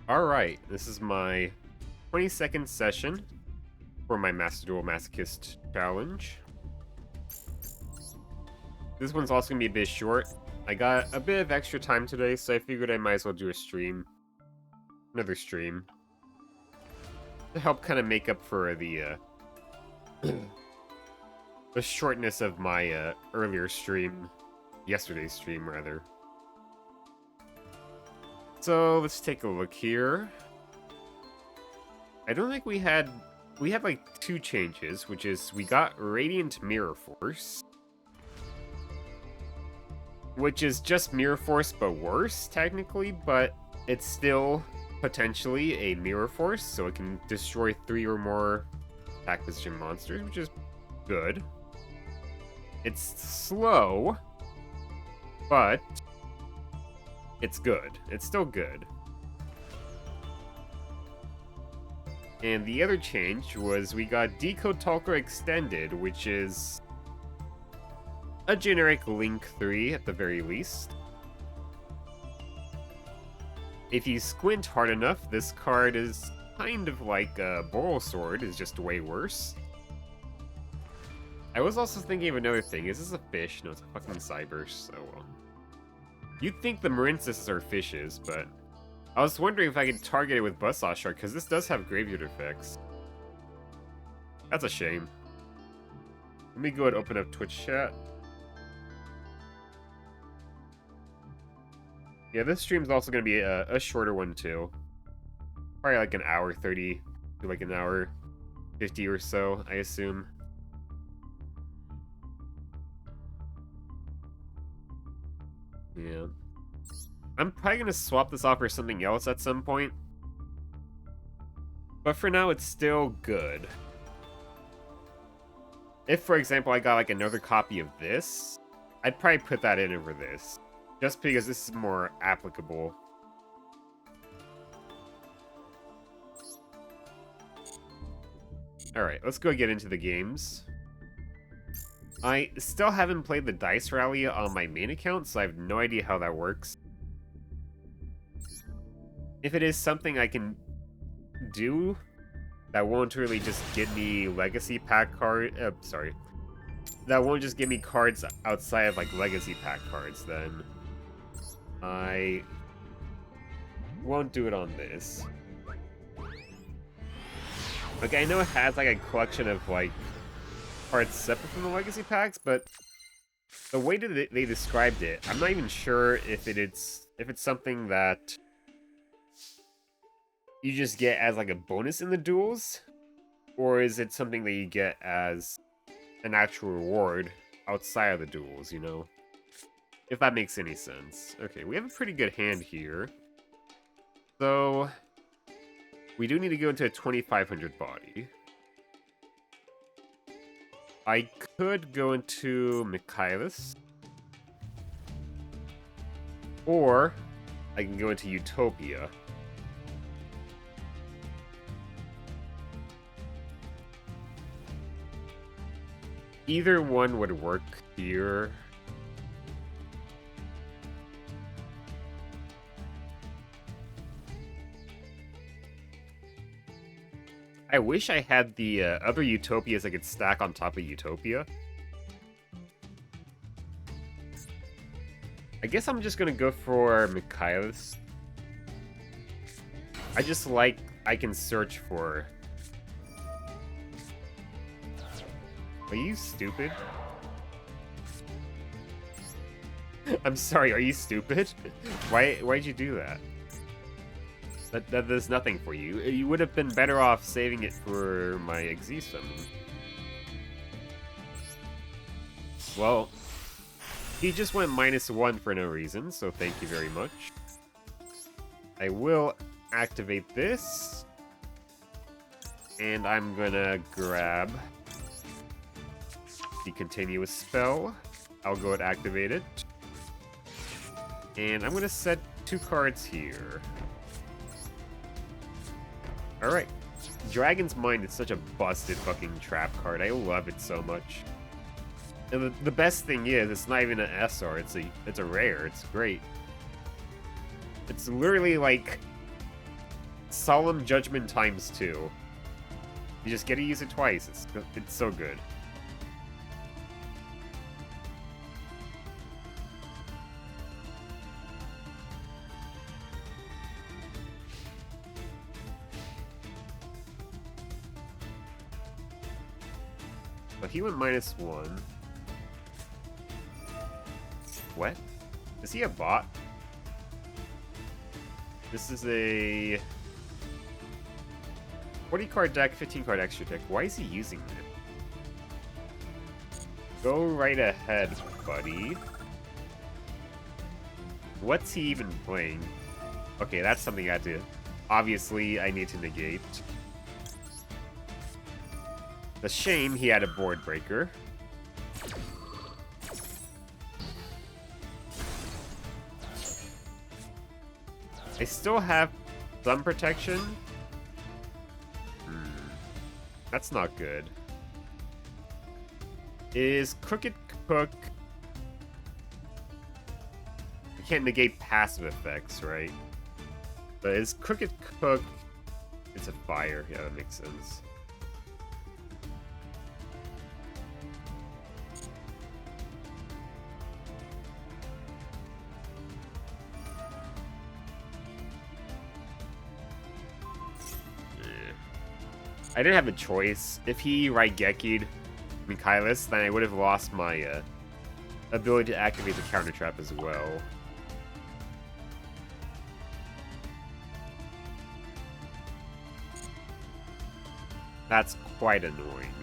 Alright, this is my 22nd session for my Duel Masochist challenge. This one's also going to be a bit short. I got a bit of extra time today, so I figured I might as well do a stream. Another stream. To help kind of make up for the the shortness of my earlier stream. Yesterday's stream, rather. So, let's take a look here. I don't think we had like two changes, which is we got Radiant Mirror Force, which is just Mirror Force but worse technically, but it's still potentially a Mirror Force, so it can destroy 3 or more attack position monsters, which is good. It's slow, but it's good. It's still good. And the other change was we got Decode Talker Extended, which is a generic Link 3 at the very least. If you squint hard enough, this card is kind of like a Boral Sword, is just way worse. I was also thinking of another thing. Is this a fish? No, it's a fucking Cyberse, so well. You'd think the Marincers are fishes, but I was wondering if I could target it with Buzzsaw Shark, because this does have graveyard effects. That's a shame. Let me go ahead and open up Twitch chat. Yeah, this stream's also going to be a shorter one, too. Probably like an hour 30 to like an hour 50 or so, I assume. Yeah. I'm probably going to swap this off for something else at some point. But for now, it's still good. If, for example, I got like another copy of this, I'd probably put that in over this. Just because this is more applicable. Alright, let's go get into the games. I still haven't played the Dice Rally on my main account, so I have no idea how that works. If it is something I can do that won't really just get me legacy pack that won't just give me cards outside of like legacy pack cards, then I won't do it on this. Okay, I know it has like a collection of like cards separate from the legacy packs, but the way that they described it, I'm not even sure if it's something that you just get as like a bonus in the duels, or is it something that you get as an actual reward outside of the duels, you know? If that makes any sense. Okay, we have a pretty good hand here. So we do need to go into a 2500 body. I could go into Michaelis. Or I can go into Utopia. Either one would work here. I wish I had the other Utopias I could stack on top of Utopia. I guess I'm just gonna go for Michaelis. I just like I can search for. Are you stupid? I'm sorry, are you stupid? Why'd you do that? That does nothing for you. You would have been better off saving it for my Exisum. Well, he just went -1 for no reason, so thank you very much. I will activate this. And I'm gonna grab the continuous spell. I'll go and activate it. And I'm gonna set 2 cards here. Alright. Dragon's Mind is such a busted fucking trap card. I love it so much. And the best thing is, it's not even an SR, it's a rare. It's great. It's literally like Solemn Judgment times 2. You just get to use it twice. It's so good. But he went -1. What? Is he a bot? This is a 40 card deck, 15 card extra deck. Why is he using it? Go right ahead, buddy. What's he even playing? Okay, that's something I have to... Obviously, I need to negate. The shame he had a board breaker. I still have some protection. That's not good. Is Crooked Cook... I can't negate passive effects, right? But is Crooked Cook... It's a fire. Yeah, that makes sense. I didn't have a choice. If he Raigeki'd Michaelis, then I would have lost my ability to activate the counter trap as well. That's quite annoying.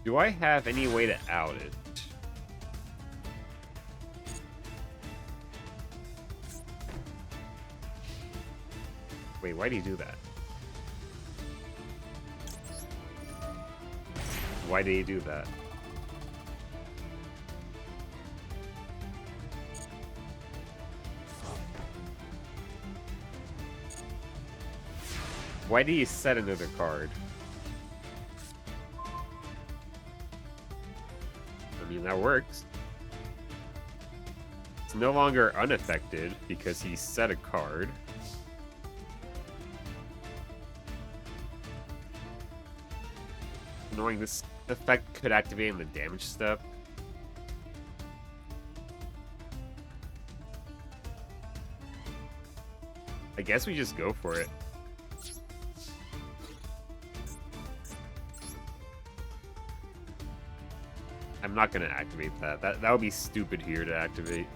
Do I have any way to out it? Wait, why do you do that? Why did he do that? Why did he set another card? I mean, that works. It's no longer unaffected because he set a card. Knowing this effect could activate in the damage step. I guess we just go for it. I'm not gonna activate that. That would be stupid here to activate.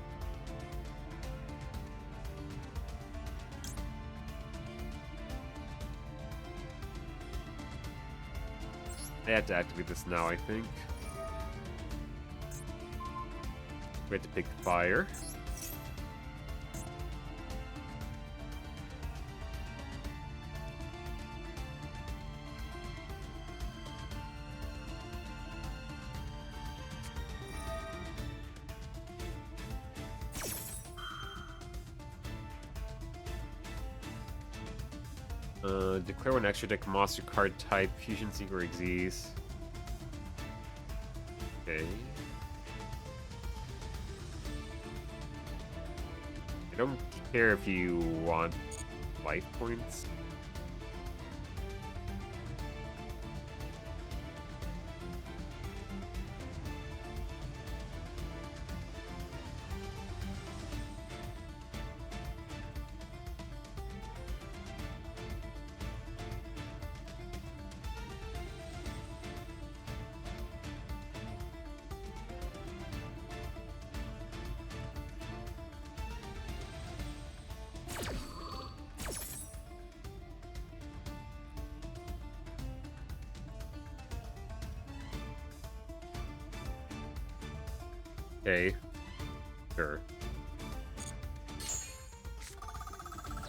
I have to activate this now, I think. We have to pick fire. Declare one extra deck monster card type, Fusion Seeker Xyz. Okay. I don't care if you want life points. Okay. Sure.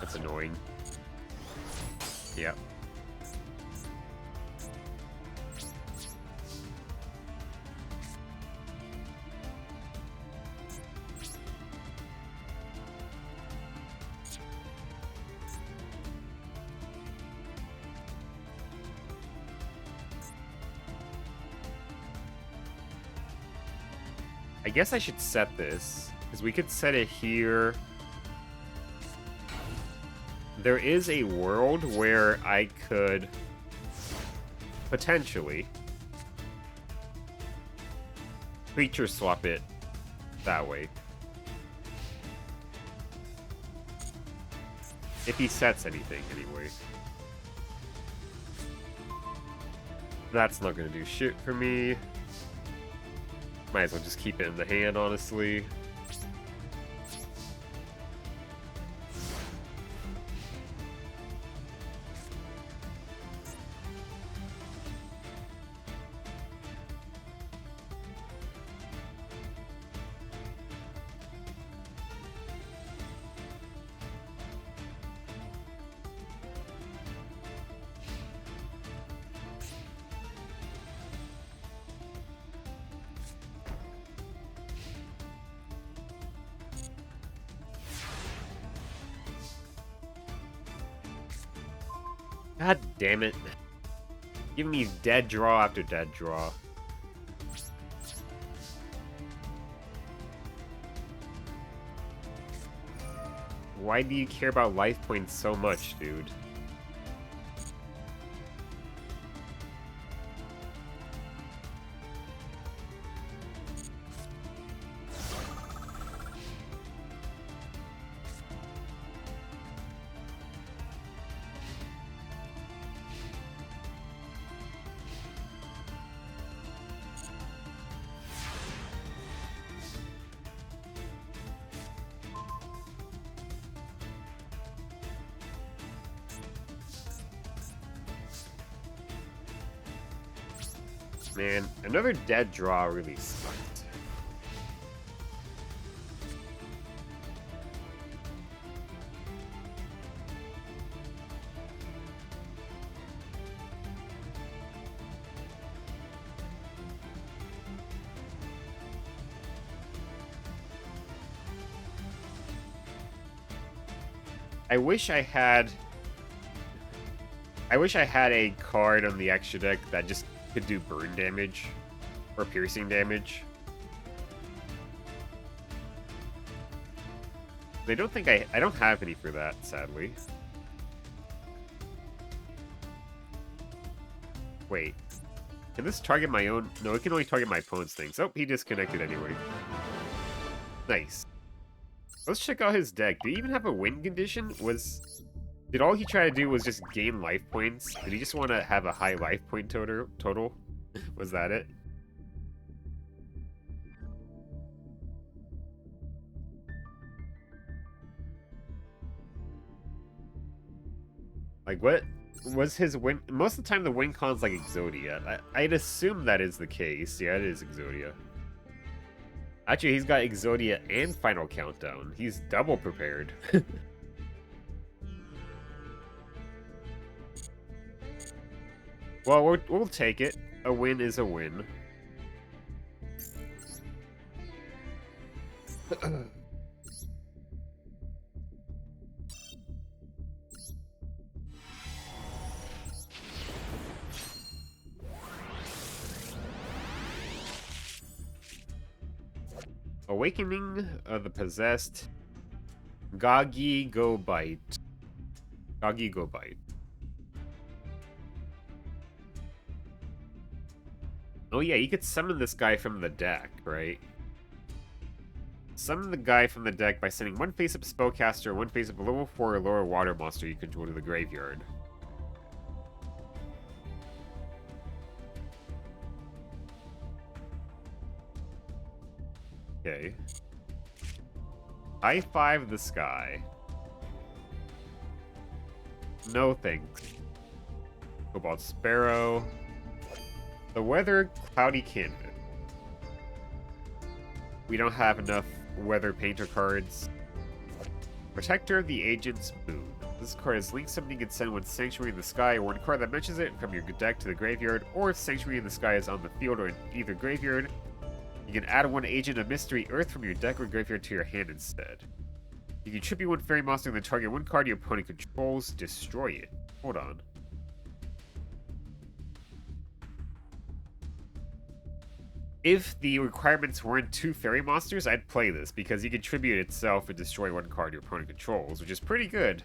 That's annoying. Yeah. I guess I should set this, because we could set it here. There is a world where I could potentially creature swap it that way. If he sets anything, anyway. That's not gonna do shit for me. Might as well just keep it in the hand, honestly. God damn it. Give me dead draw after dead draw. Why do you care about life points so much, dude? Man, another dead draw really sucked. I wish I had a card on the extra deck that just could do burn damage or piercing damage. I don't think I don't have any for that, sadly. Wait. Can this target my own? No, it can only target my opponent's things. Oh, he disconnected anyway. Nice. Let's check out his deck. Did he even have a win condition? Did all he try to do was just gain life points? Did he just want to have a high life point total? Was that it? Like, what was his win? Most of the time, the win con's like Exodia. I'd assume that is the case. Yeah, it is Exodia. Actually, he's got Exodia and Final Countdown. He's double prepared. Well, we'll take it. A win is a win. Awakening of the Possessed. Gagi Go Bite. Gagi Go Bite. Oh yeah, you could summon this guy from the deck, right? Summon the guy from the deck by sending one face-up spellcaster, one face-up level 4 or lower water monster you control to the graveyard. Okay. High five the sky. No thanks. Cobalt Sparrow. The weather, cloudy canvas. We don't have enough weather painter cards. Protector of the Agent's Moon. This card is linked something you can send with Sanctuary in the Sky, or one card that mentions it from your deck to the graveyard, or if Sanctuary in the Sky is on the field or in either graveyard, you can add one Agent of Mystery Earth from your deck or graveyard to your hand instead. You can tribute one fairy monster and then target one card your opponent controls, destroy it. Hold on. if the requirements weren't 2 fairy monsters, I'd play this, because you can tribute itself and destroy 1 card your opponent controls, which is pretty good.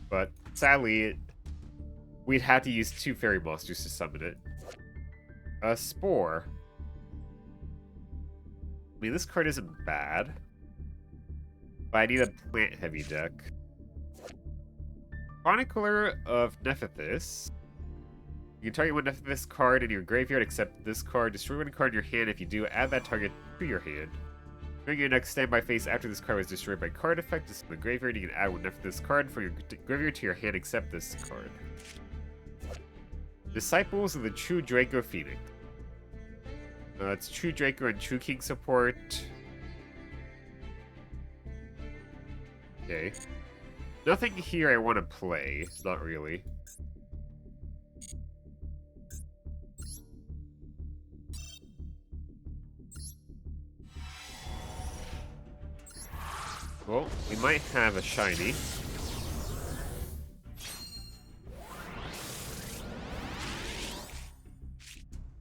But sadly, we'd have to use 2 fairy monsters to summon it. A Spore. I mean, this card isn't bad, but I need a plant-heavy deck. Chronicler of Nephthys. You can target 1 Nephthys card in your graveyard except this card. Destroy 1 card in your hand. If you do, add that target to your hand. During your next standby phase after this card was destroyed by card effect, this is the graveyard. You can add 1 Nephthys card from your graveyard to your hand except this card. Disciples of the True Draco Phoenix. It's True Draco and True King support. Okay. Nothing here I want to play. Not really. Well, we might have a shiny.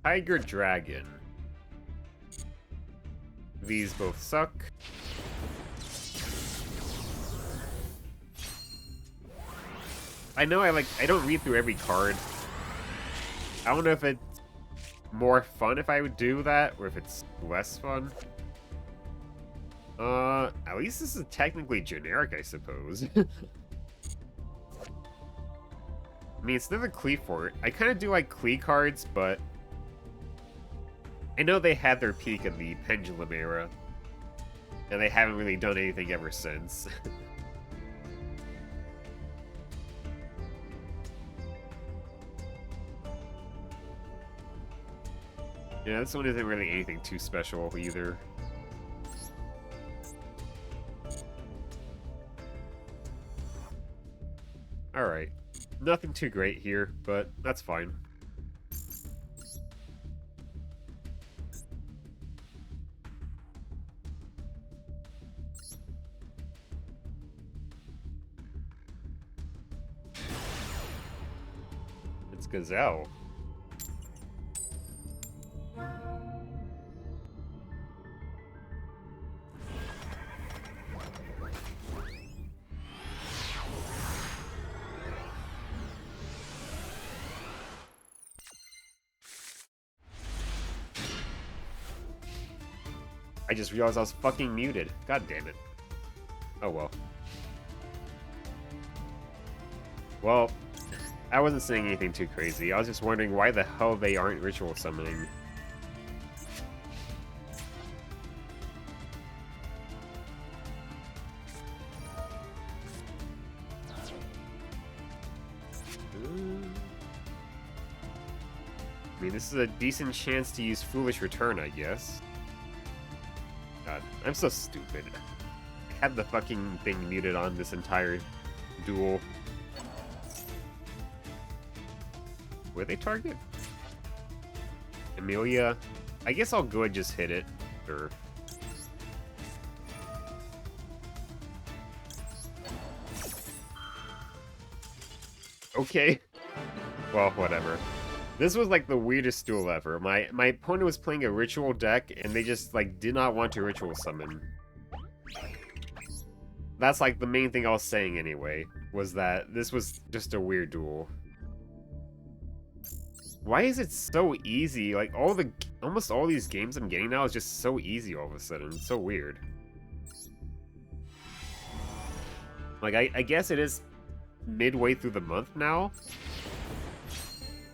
Tiger Dragon. These both suck. I know I don't read through every card. I don't know if it's more fun if I would do that, or if it's less fun. At least this is technically generic, I suppose. I mean, it's another Klee fort. I kind of do like Klee cards, but I know they had their peak in the Pendulum era, and they haven't really done anything ever since. Yeah, this one isn't really anything too special either. Alright. Nothing too great here, but that's fine. It's Gazelle. I just realized I was fucking muted. God damn it. Oh well. Well, I wasn't saying anything too crazy. I was just wondering why the hell they aren't ritual summoning. I mean, this is a decent chance to use Foolish Return, I guess. God, I'm so stupid. I had the fucking thing muted on this entire duel. Where they target? Amelia? I guess I'll go and just hit it. Sure. Okay. Well, whatever. This was like the weirdest duel ever. My opponent was playing a ritual deck, and they just like did not want to ritual summon. That's like the main thing I was saying anyway, was that this was just a weird duel. Why is it so easy? Like almost all these games I'm getting now is just so easy all of a sudden. It's so weird. Like I guess it is midway through the month now,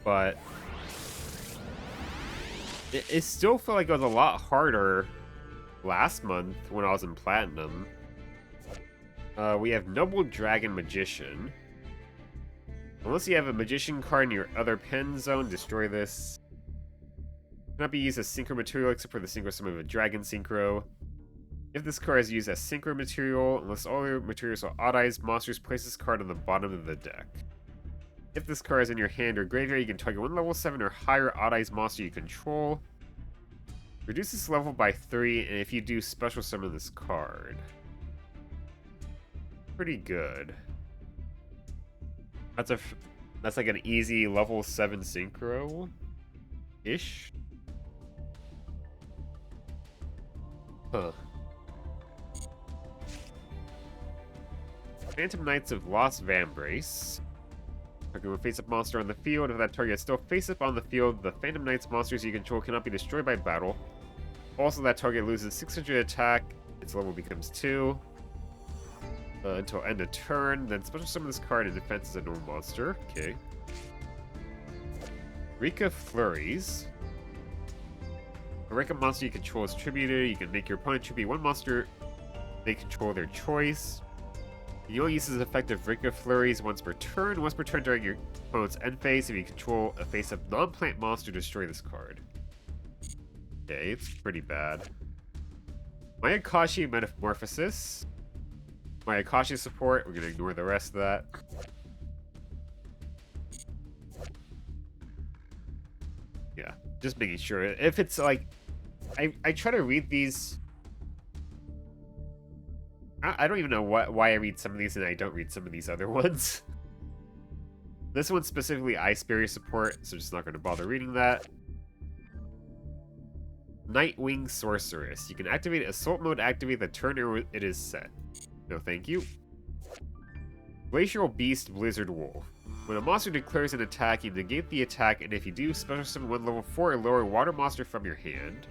but it still felt like it was a lot harder last month when I was in Platinum. We have Noble Dragon Magician. Unless you have a Magician card in your other pen zone, destroy this. Cannot be used as synchro material except for the synchro summon of a Dragon Synchro. If this card is used as synchro material, unless all your materials are odd-eyes monsters, place this card on the bottom of the deck. If this card is in your hand or graveyard, you can target 1 level 7 or higher odd-eyes monster you control. Reduce this level by 3, and if you do, special summon this card. Pretty good. That's like an easy level 7 synchro-ish. Huh. Phantom Knights of Lost Vambrace. Target will face up monster on the field. If that target is still face up on the field, the Phantom Knights monsters you control cannot be destroyed by battle. Also, that target loses 600 attack. Its level becomes 2. Until end of turn. Then special summon this card in defense as a normal monster. Okay. Rika Flurries. A Rika monster you control is tributed. You can make your opponent tribute one monster they control their choice. You only use this effective Rika Flurries once per turn. Once per turn during your opponent's end phase. If you control a face-up non-plant monster, destroy this card. Okay, it's pretty bad. Mayakashi Metamorphosis. Mayakashi support. We're gonna ignore the rest of that. Yeah, just making sure. If it's like... I try to read these... I don't even know why I read some of these and I don't read some of these other ones. This one's specifically Ice Barrier support, so just not going to bother reading that. Nightwing Sorceress. You can activate Assault Mode activate the turn it is set. No thank you. Glacial Beast Blizzard Wolf. When a monster declares an attack, you negate the attack, and if you do, special summon one level 4 or lower water monster from your hand.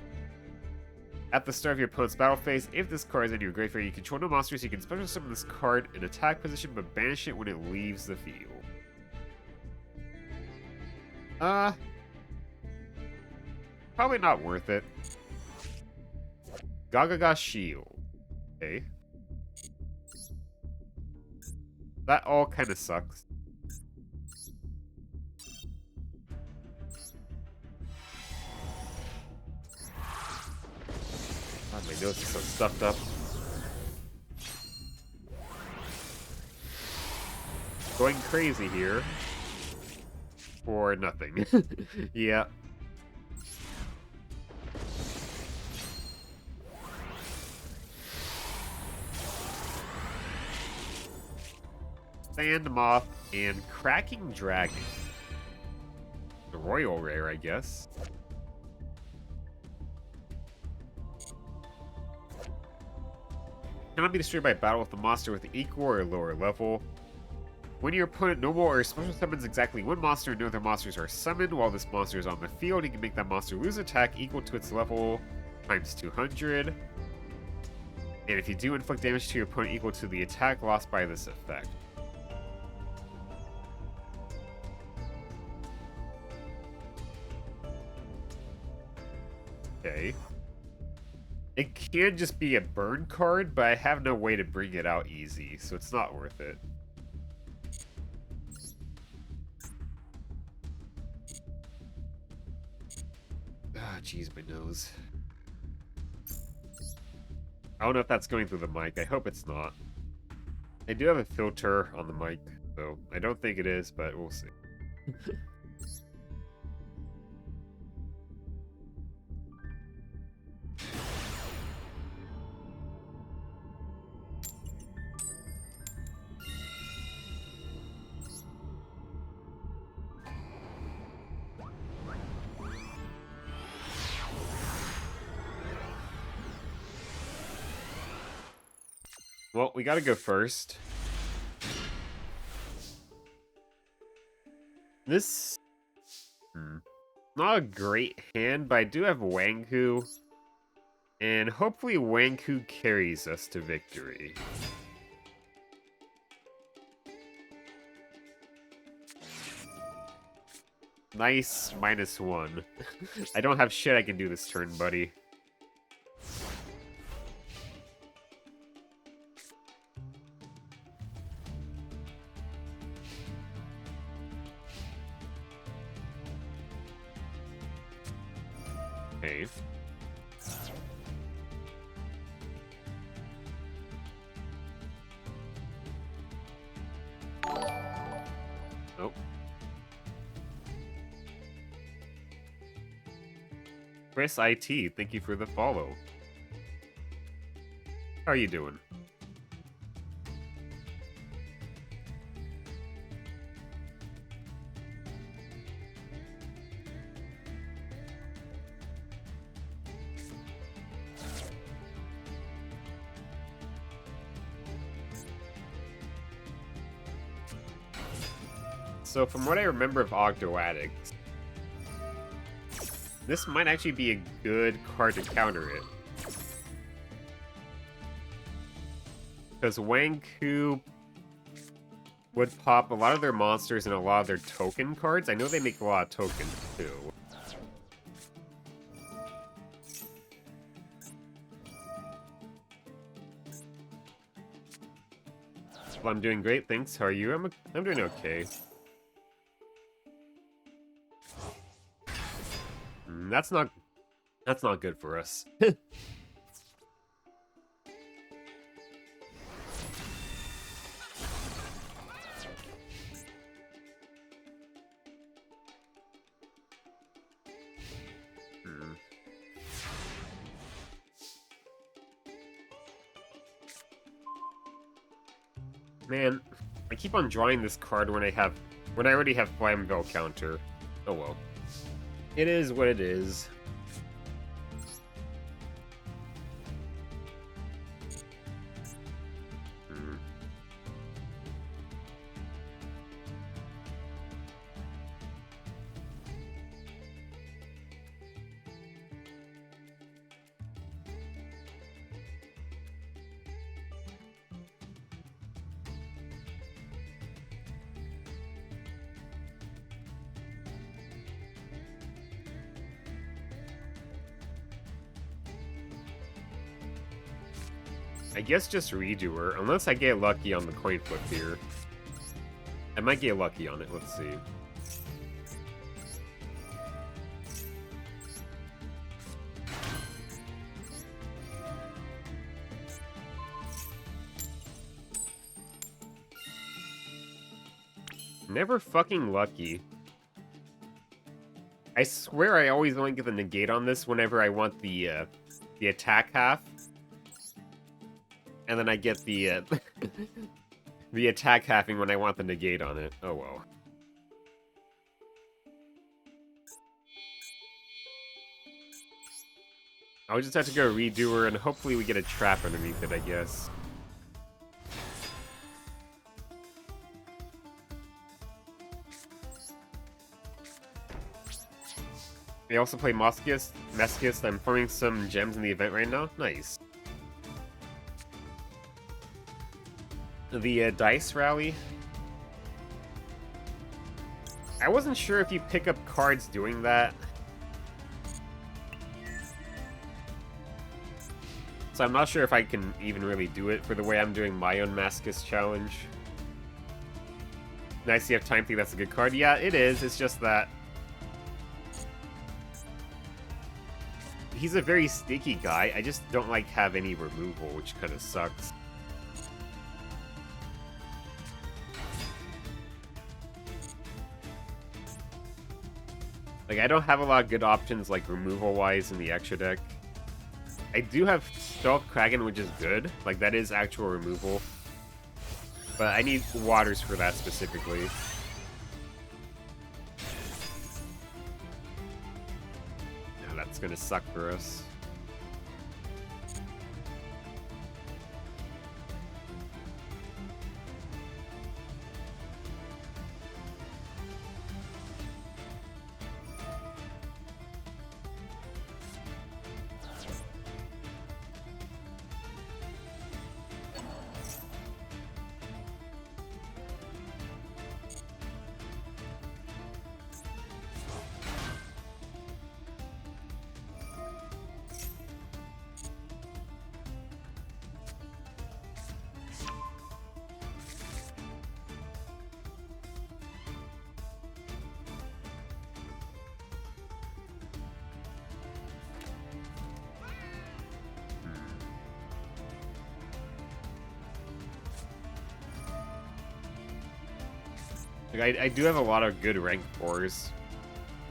At the start of your opponent's battle phase, if this card is in your graveyard, you control no monsters, you can special summon this card in attack position, but banish it when it leaves the field. Probably not worth it. Gagaga Shield. Okay. That all kind of sucks. God, my nose is so stuffed up. Going crazy here. For nothing. Yeah. Sand Moth and Cracking Dragon. The Royal Rare, I guess. Cannot be destroyed by battle with a monster with equal or lower level. When your opponent normal or special summons exactly one monster and no other monsters are summoned while this monster is on the field, you can make that monster lose attack equal to its level times 200. And if you do inflict damage to your opponent equal to the attack lost by this effect. Okay. It can just be a burn card, but I have no way to bring it out easy, so it's not worth it. Ah, jeez, my nose. I don't know if that's going through the mic. I hope it's not. I do have a filter on the mic, so I don't think it is, but we'll see. Well, we gotta go first. This... not a great hand, but I do have Wanku. And hopefully Wanku carries us to victory. Nice, -1. I don't have shit I can do this turn, buddy. Okay. Nope. Chris IT, thank you for the follow. How are you doing? So from what I remember of Ogdo Addicts, this might actually be a good card to counter it. Because Wangku would pop a lot of their monsters and a lot of their token cards. I know they make a lot of tokens, too. Well, I'm doing great, thanks. How are you? I'm doing okay. That's not good for us. Man, I keep on drawing this card when I already have Flammable counter. Oh well. It is what it is. I guess just Redoer, unless I get lucky on the coin flip here. I might get lucky on it, let's see. Never fucking lucky. I swear I always only get the negate on this whenever I want the attack half. And then I get the the attack halving when I want the negate on it. Oh well. I'll just have to go Redoer and hopefully we get a trap underneath it, I guess. I also play Masochist. I'm farming some gems in the event right now. Nice. The dice rally. I wasn't sure if you pick up cards doing that. So I'm not sure if I can even really do it for the way I'm doing my own Masochist challenge. Nice, you have Time Thief, that's a good card. Yeah, it is, it's just that he's a very sticky guy. I just don't like have any removal, which kind of sucks. Like, I don't have a lot of good options, like, removal-wise in the extra deck. I do have Stealth Kraken, which is good. Like, that is actual removal. But I need waters for that specifically. Now that's gonna suck for us. Like, I do have a lot of good rank 4s.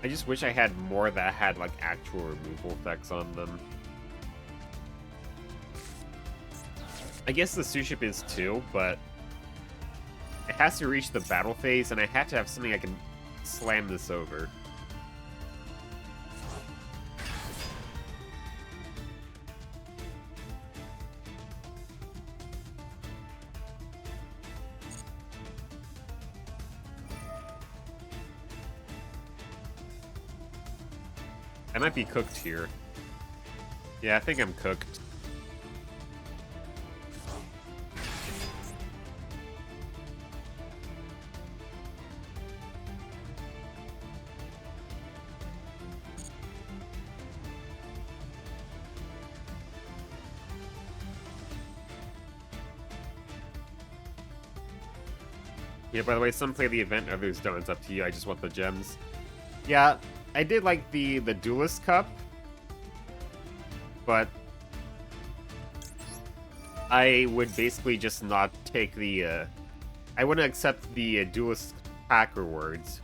I just wish I had more that had, like, actual removal effects on them. I guess the Suship is too, but it has to reach the battle phase, and I have to have something I can slam this over. I might be cooked here. Yeah, I think I'm cooked. Yeah, by the way, some play the event, others don't. It's up to you. I just want the gems. Yeah, I did like the Duelist Cup, but I would basically just not take the, I wouldn't accept the Duelist pack rewards.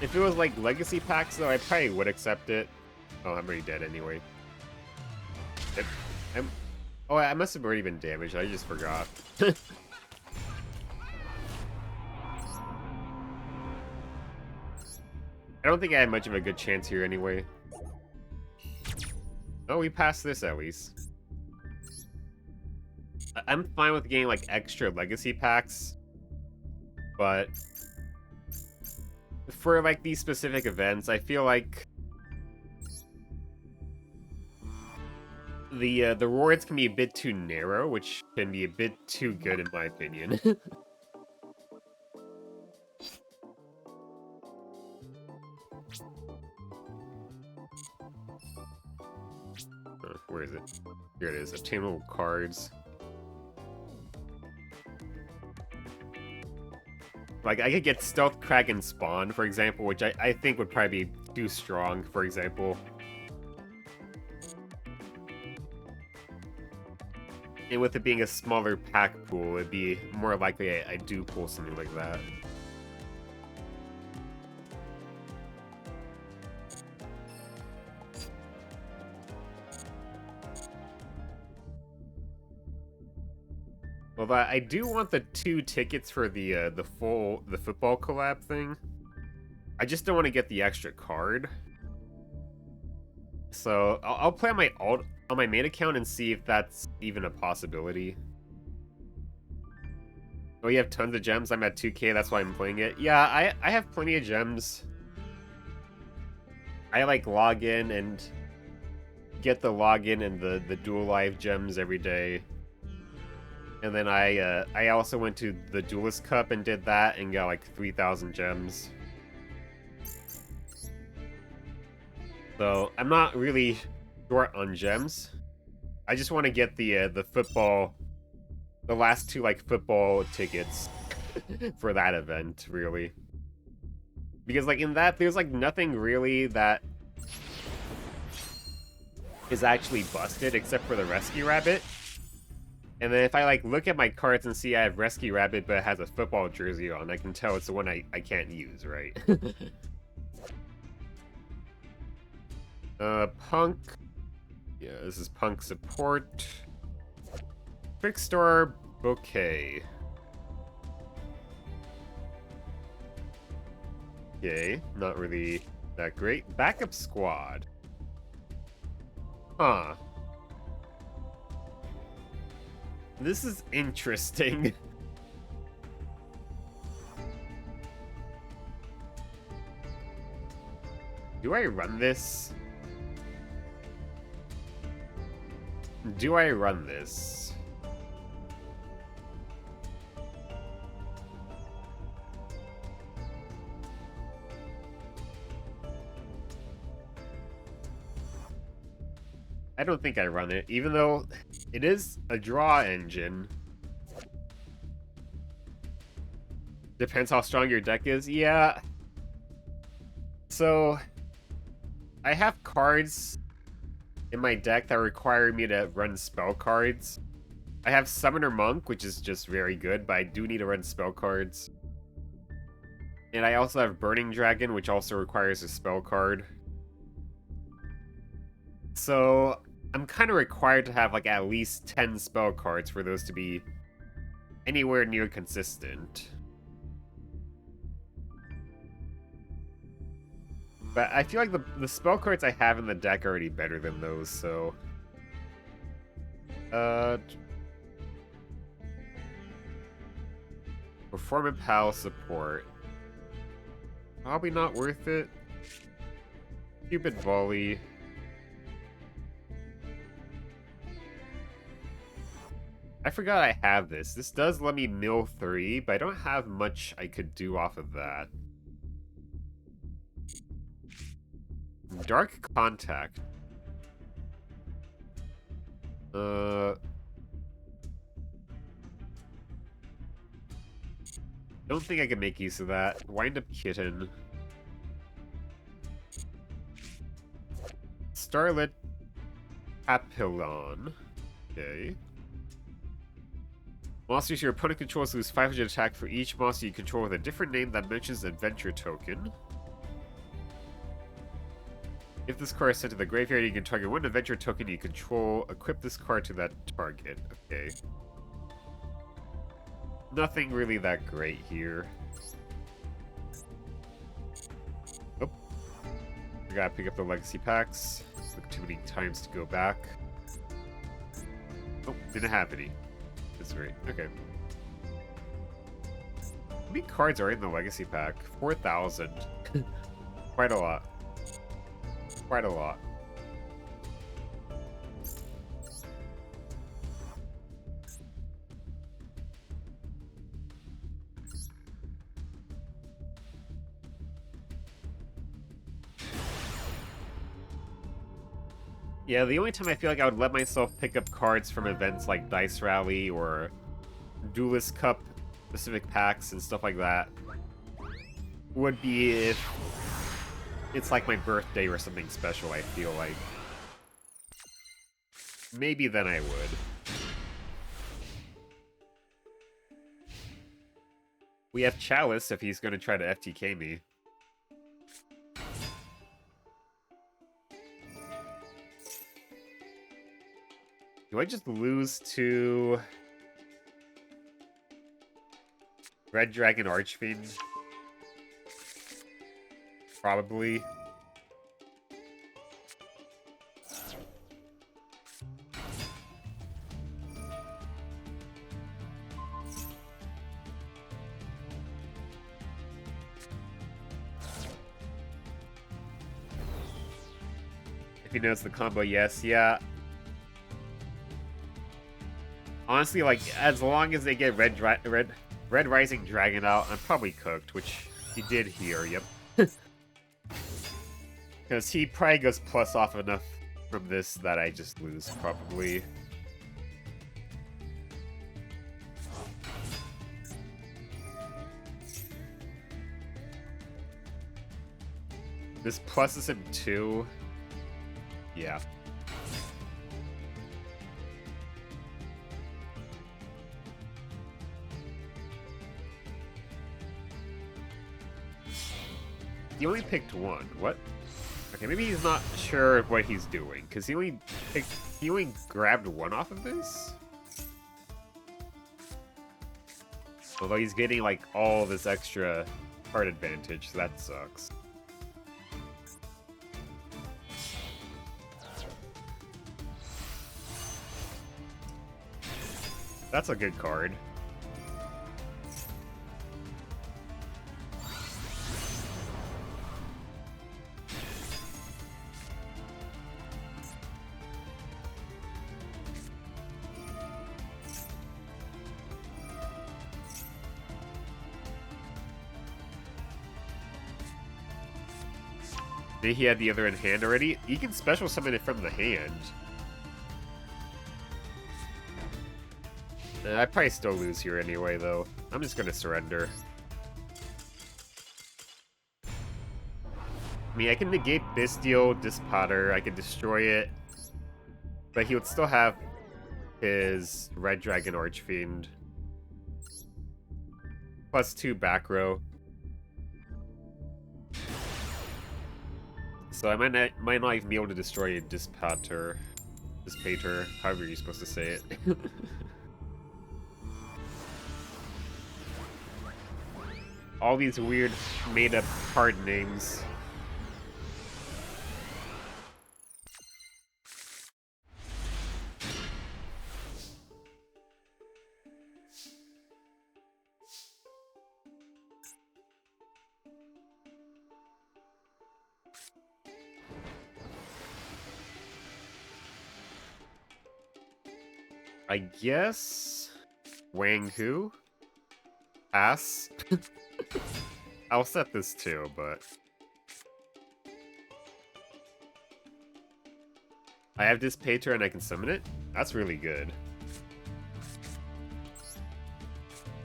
If it was like legacy packs, though, I probably would accept it. Oh, I'm already dead anyway. Oh, I must have already been damaged. I just forgot. I don't think I had much of a good chance here anyway. Oh, we passed this at least. I'm fine with getting like extra legacy packs, but for like these specific events, I feel like the rewards can be a bit too narrow, which can be a bit too good in my opinion. Where is it? Here it is. Obtainable cards. Like, I could get Stealth Kraken Spawn, for example, which I think would probably be too strong, for example. And with it being a smaller pack pool, it'd be more likely I do pull something like that. Well, I do want the 2 tickets for the football collab thing. I just don't want to get the extra card. So I'll play on my main account and see if that's even a possibility. Oh, you have tons of gems. I'm at 2K. That's why I'm playing it. Yeah, I have plenty of gems. I like log in and get the login and the dual live gems every day. And then I also went to the Duelist Cup and did that and got like 3,000 gems. So I'm not really short on gems. I just want to get the last 2 like football tickets for that event, really. Because like in that, there's like nothing really that is actually busted except for the Rescue Rabbit. And then if I like look at my cards and see I have Rescue Rabbit but it has a football jersey on, I can tell it's the one I can't use, right? Punk. Yeah, this is Punk support. Quick Store Bouquet. Okay, not really that great. Backup Squad. Huh. This is interesting. Do I run this? Do I run this? I don't think I run it, even though it is a draw engine. Depends how strong your deck is. Yeah. So, I have cards in my deck that require me to run spell cards. I have Summoner Monk, which is just very good, but I do need to run spell cards. And I also have Burning Dragon, which also requires a spell card. So I'm kind of required to have like at least 10 spell cards for those to be anywhere near consistent. But I feel like the spell cards I have in the deck are already better than those, so... Perform and PAL support. Probably not worth it. Cupid Volley. I forgot I have this. This does let me mill 3, but I don't have much I could do off of that. Dark Contact. Don't think I can make use of that. Wind Up Kitten. Starlit Papillon. Okay. Monsters your opponent controls lose 500 attack for each monster you control with a different name that mentions Adventure Token. If this card is sent to the graveyard, you can target one Adventure Token you control. Equip this card to that target. Okay. Nothing really that great here. Oh. I gotta pick up the legacy packs. Took too many times to go back. Oh, didn't have any. That's great. Okay. How many cards are in the legacy pack? 4,000. Quite a lot. Quite a lot. Yeah, the only time I feel like I would let myself pick up cards from events like Dice Rally or Duelist Cup specific packs and stuff like that would be if it's like my birthday or something special, I feel like. Maybe then I would. We have Chalice if he's going to try to FTK me. Do I just lose to Red Dragon Archfiend? Probably. If he knows the combo, yes. Yeah. Honestly, like, as long as they get Red Rising Dragon out, I'm probably cooked, which he did here, yep. Because he probably goes plus off enough from this that I just lose, probably. This pluses him 2. Yeah. He only picked 1. What? Okay, maybe he's not sure what he's doing, because he only grabbed 1 off of this? Although he's getting, like, all this extra card advantage, so that sucks. That's a good card. He had the other in hand already. You can special summon it from the hand. I'd probably still lose here anyway, though. I'm just gonna surrender. I mean, I can negate Bestial, Dispotter, I can destroy it. But he would still have his Red Dragon Archfiend. +2 back row. So I might not even be able to destroy a Dispater, however you're supposed to say it. All these weird made-up card names. I guess Wang Hu? Pass? I'll set this too, but I have this Pater and I can summon it? That's really good.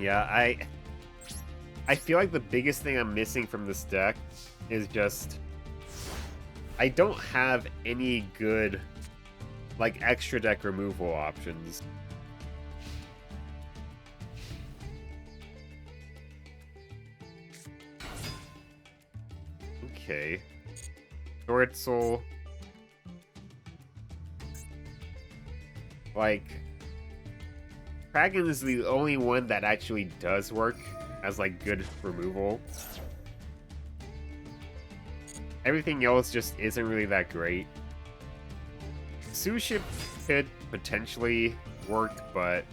Yeah, I feel like the biggest thing I'm missing from this deck is just I don't have any good like extra deck removal options. Okay. Sword Soul. Like, Kraken is the only one that actually does work as, like, good removal. Everything else just isn't really that great. Suship could potentially work, but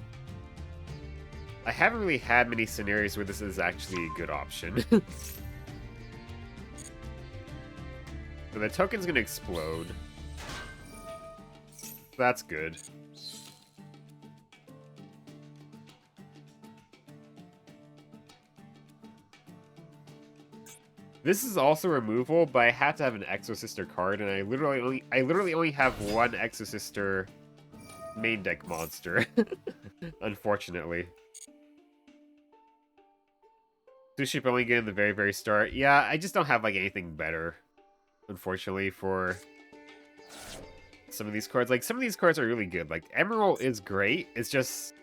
I haven't really had many scenarios where this is actually a good option. So the token's gonna explode. That's good. This is also removal, but I had to have an Exosister card, and I literally only have one Exosister main deck monster. Unfortunately. Sushi only get in the very, very start. Yeah, I just don't have like anything better, unfortunately, for some of these cards. Like, some of these cards are really good. Like, Emerald is great. It's just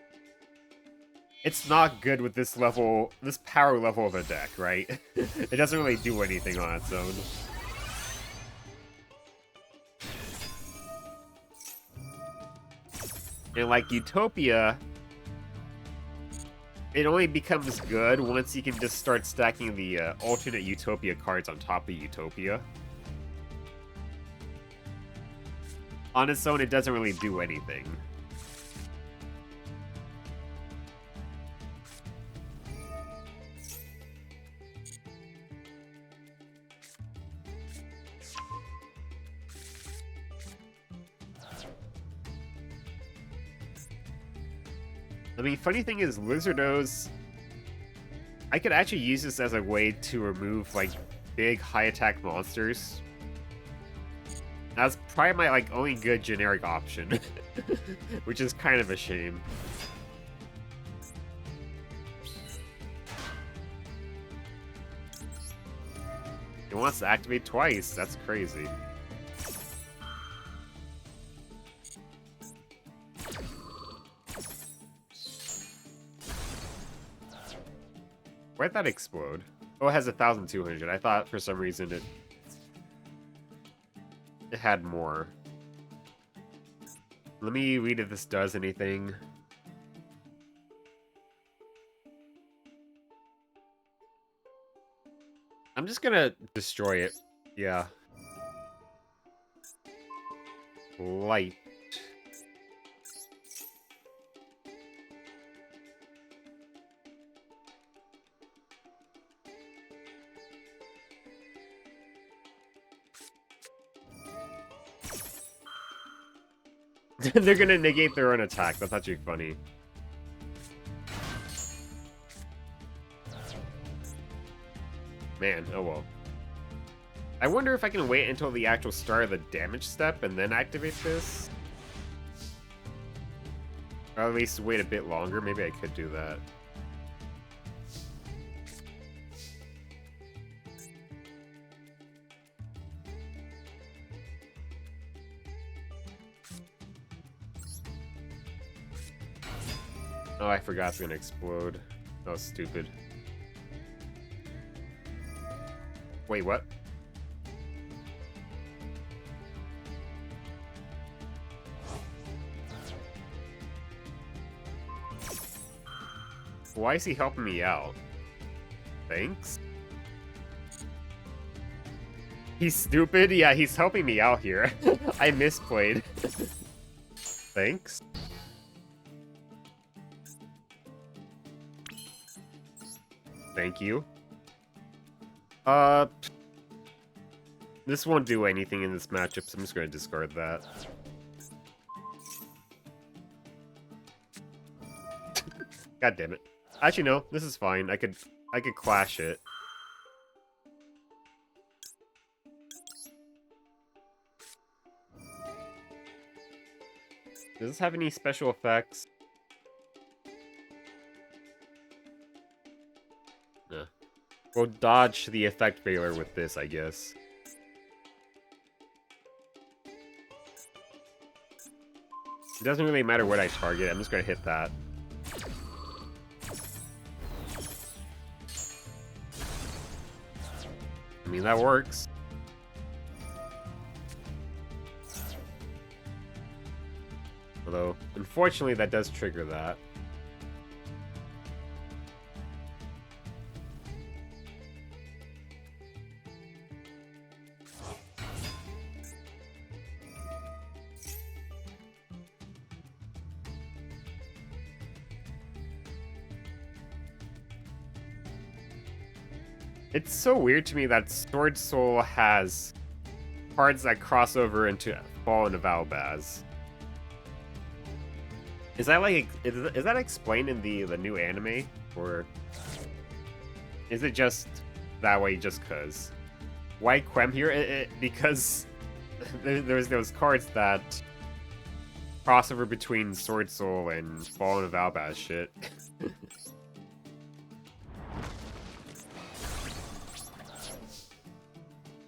it's not good with this level, this power level of a deck, right? It doesn't really do anything on its own. And like Utopia, it only becomes good once you can just start stacking the alternate Utopia cards on top of Utopia. On its own, it doesn't really do anything. I mean, funny thing is, Lizardos, I could actually use this as a way to remove, like, big high-attack monsters. That's probably my, like, only good generic option. Which is kind of a shame. It wants to activate twice, that's crazy. Why'd that explode? Oh, it has 1,200. I thought for some reason it had more. Let me read if this does anything. I'm just gonna destroy it. Yeah. Light. They're gonna negate their own attack. That's actually funny. Man, oh well. I wonder if I can wait until the actual start of the damage step and then activate this? Or at least wait a bit longer. Maybe I could do that. Oh, I forgot it's gonna explode. That was stupid. Wait, what? Why is he helping me out? Thanks? He's stupid? Yeah, he's helping me out here. I misplayed. Thanks? Thank you. This won't do anything in this matchup, so I'm just gonna discard that. God damn it. Actually, no, this is fine. I could clash it. Does this have any special effects? No. We'll dodge the effect failure with this, I guess. It doesn't really matter what I target, I'm just gonna hit that. I mean, that works. Although, unfortunately, that does trigger that. It's so weird to me that Sword Soul has cards that cross over into Fall into Valbaz. Is that like is that explained in the new anime, or is it just that way just cause? Why Quem here? Because there's those cards that cross over between Sword Soul and Fall into Valbaz shit.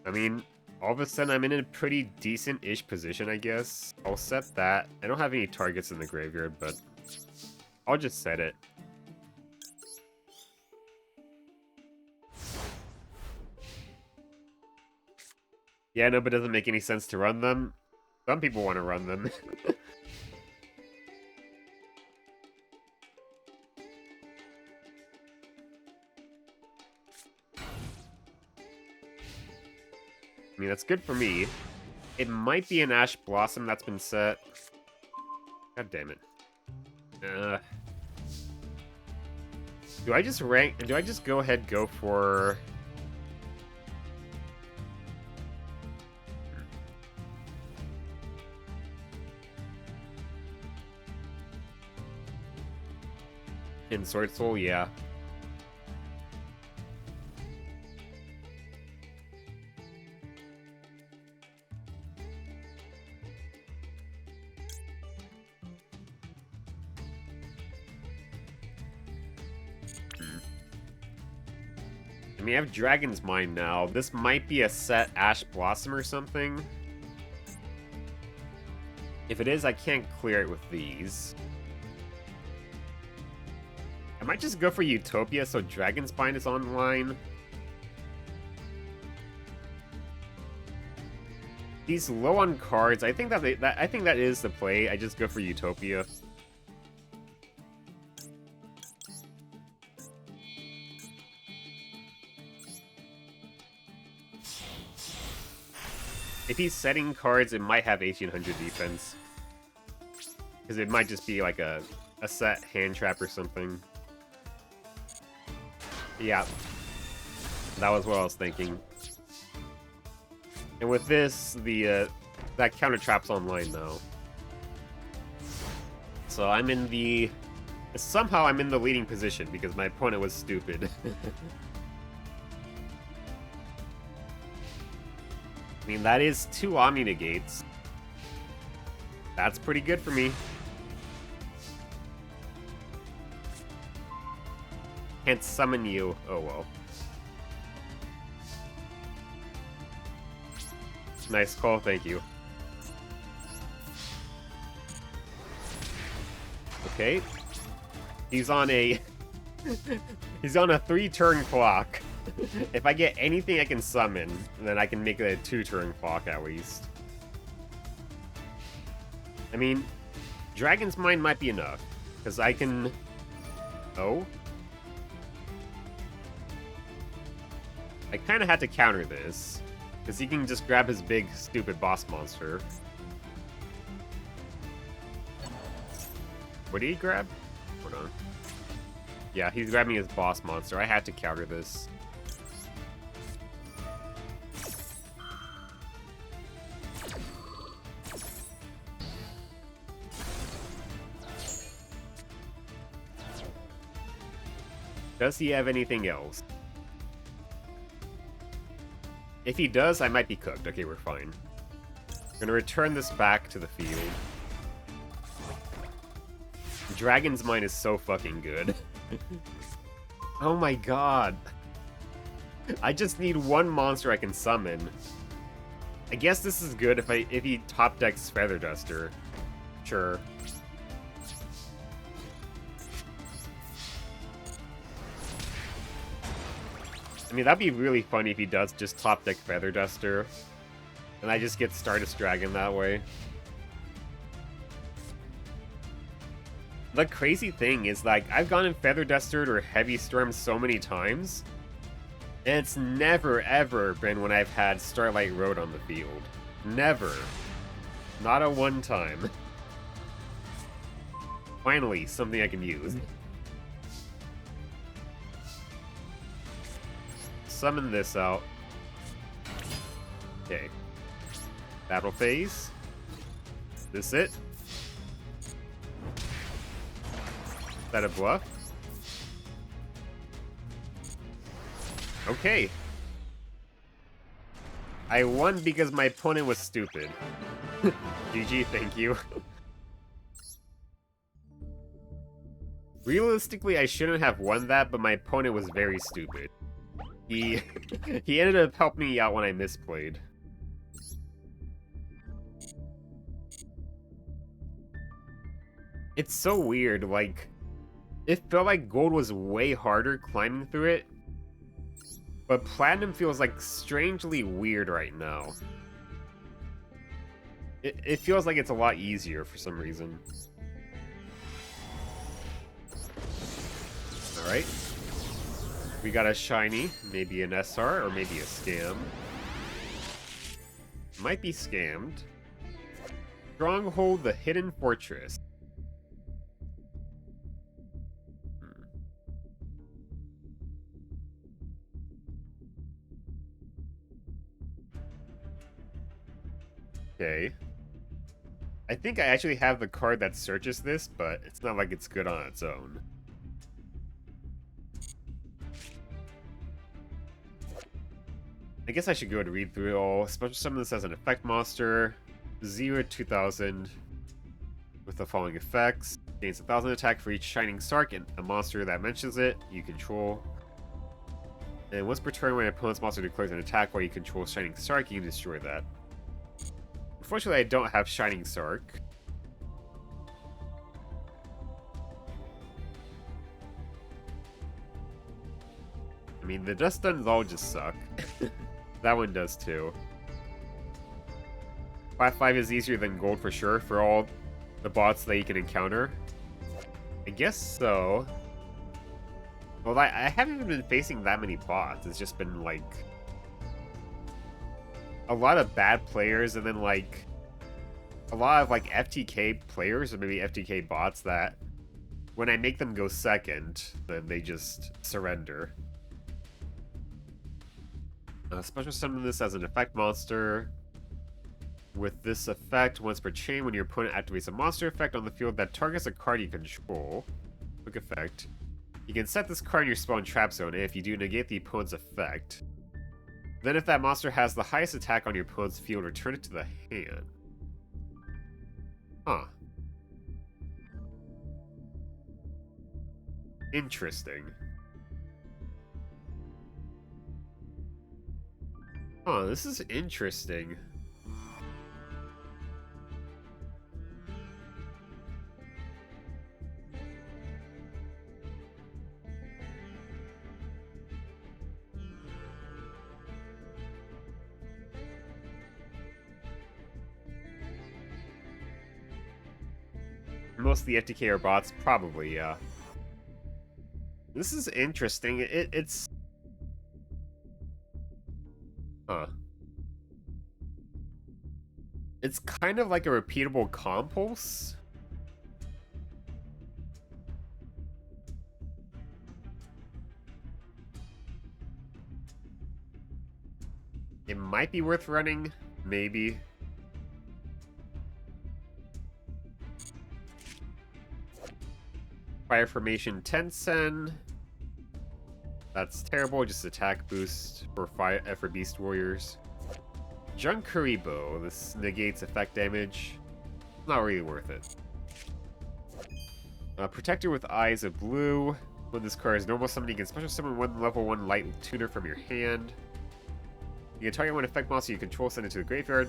I mean, all of a sudden I'm in a pretty decent-ish position, I guess. I'll set that. I don't have any targets in the graveyard, but I'll just set it. Yeah, no, but it doesn't make any sense to run them. Some people want to run them. I mean, that's good for me. It might be an Ash Blossom that's been set. God damn it. Do I just go ahead go for... In Sword Soul, yeah. I mean, I have Dragon's Mind now. This might be a set Ash Blossom or something. If it is, I can't clear it with these. I might just go for Utopia so Dragon's Mind is online. He's low on cards. I think that is the play. I just go for Utopia. If he's setting cards, it might have 1800 defense. Because it might just be like a set hand trap or something. Yeah. That was what I was thinking. And with this, that counter trap's online now. So I'm in the... Somehow I'm in the leading position because my opponent was stupid. I mean, that is 2 Omni Negates. That's pretty good for me. Can't summon you. Oh well. Nice call, thank you. Okay. He's on a... he's on a 3-turn clock. If I get anything I can summon, then I can make it a 2-turn clock at least. I mean, Dragon's Mind might be enough, because I can... Oh? I kind of had to counter this, because he can just grab his big, stupid boss monster. What did he grab? Hold on. Yeah, he's grabbing his boss monster. I had to counter this. Does he have anything else? If he does, I might be cooked. Okay, we're fine. We're gonna return this back to the field. Dragon's Mind is so fucking good. Oh my god. I just need one monster I can summon. I guess this is good if he top decks Feather Duster. Sure. I mean, that'd be really funny if he does just top deck Feather Duster. And I just get Stardust Dragon that way. The crazy thing is, like, I've gone in Feather Dustered or Heavy Storm so many times, and it's never, ever been when I've had Starlight Road on the field. Never. Not a one time. Finally, something I can use. Summon this out. Okay. Battle phase. Is this it? Is that a bluff? Okay. I won because my opponent was stupid. GG, thank you. Realistically, I shouldn't have won that, but my opponent was very stupid. He ended up helping me out when I misplayed. It's so weird, like, it felt like gold was way harder climbing through it, but platinum feels like strangely weird right now. It feels like it's a lot easier for some reason. Alright. We got a shiny, maybe an SR, or maybe a scam. Might be scammed. Stronghold, the Hidden Fortress. Okay. I think I actually have the card that searches this, but it's not like it's good on its own. I guess I should go and read through it all. Special summon this as an effect monster. 0-2000. With the following effects. Gains 1000 attack for each Shining Sark and a monster that mentions it, you control. And once per turn, when an opponent's monster declares an attack while you control Shining Sark, you can destroy that. Unfortunately, I don't have Shining Sark. I mean, the Dust Stuns all just suck. That one does too. Plat 5 is easier than gold for sure for all the bots that you can encounter. I guess so. Well, I haven't even been facing that many bots. It's just been like a lot of bad players, and then like a lot of like FTK players, or maybe FTK bots that when I make them go second, then they just surrender. Special summon this as an effect monster. With this effect, once per chain, when your opponent activates a monster effect on the field that targets a card you control, quick effect, you can set this card in your spawn trap zone, and if you do, negate the opponent's effect. Then if that monster has the highest attack on your opponent's field, return it to the hand. Huh. Interesting. Huh, this is interesting. Most of the FTK are bots, probably, yeah. This is interesting. It's... Huh. It's kind of like a repeatable compulse. It might be worth running, maybe. Fire Formation Tensen. That's terrible, just attack boost for for Beast Warriors. Junk Kuebiko. This negates effect damage. Not really worth it. Protector with Eyes of Blue. When this card is normal summon, you can special summon one level 1 light tuner from your hand. You can target one effect monster you control, send it to the graveyard.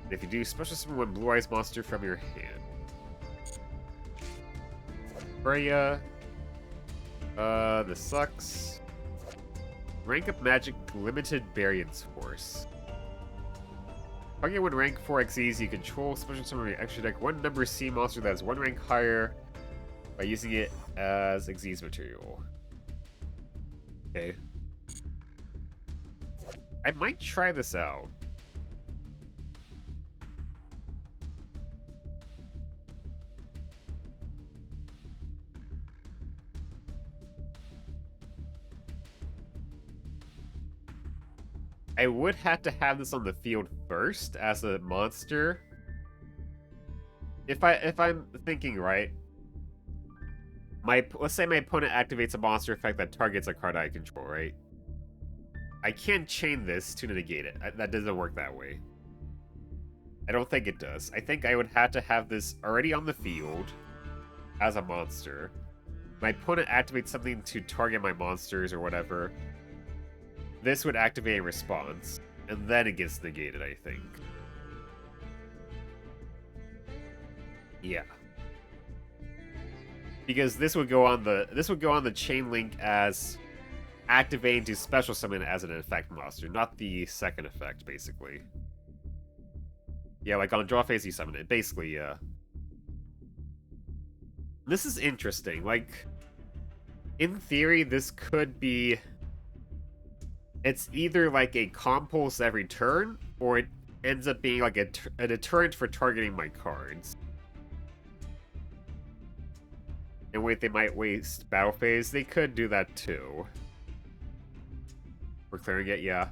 And if you do, special summon one Blue Eyes monster from your hand. Freya. This sucks. Rank up Magic Limited Variance Force. Target one rank 4 XEs you control, special summon your extra deck one number C monster that is one rank higher by using it as Xyz material. Okay. I might try this out. I would have to have this on the field first as a monster. If I'm thinking right, let's say my opponent activates a monster effect that targets a card I control, right? I can't chain this to negate it. That doesn't work that way. I don't think it does. I think I would have to have this already on the field as a monster. My opponent activates something to target my monsters or whatever. This would activate a response, and then it gets negated, I think. Yeah. Because this would go on the chain link as activating to special summon as an effect monster, not the second effect, basically. Yeah, like on draw phase you summon it, basically, yeah. This is interesting, like, in theory, this could be... It's either like a compulse every turn, or it ends up being like a deterrent for targeting my cards. And wait, they might waste battle phase. They could do that too. We're clearing it, yeah.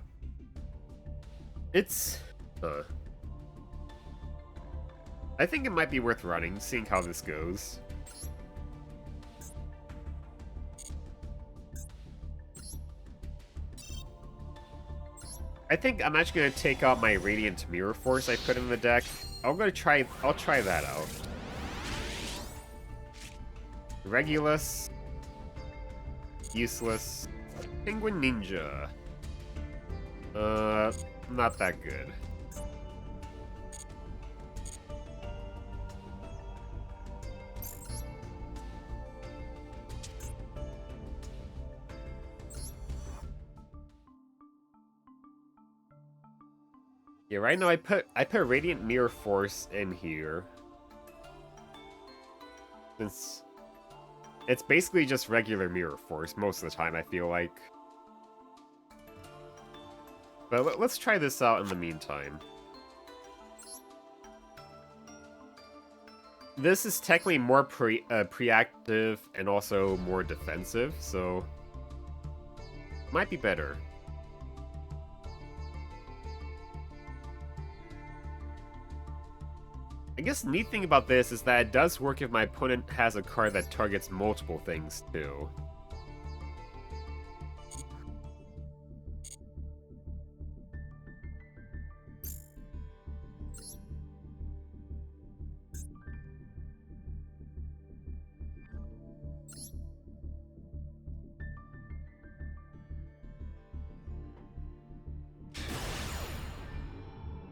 It's... I think it might be worth running, seeing how this goes. I think I'm actually gonna take out my Radiant Mirror Force I put in the deck. I'll try that out. Regulus. Useless. Penguin Ninja. Not that good. Yeah, right now I put Radiant Mirror Force in here. Since it's basically just regular Mirror Force most of the time, I feel like. But let's try this out in the meantime. This is technically more preactive and also more defensive, so might be better. I guess the neat thing about this is that it does work if my opponent has a card that targets multiple things, too.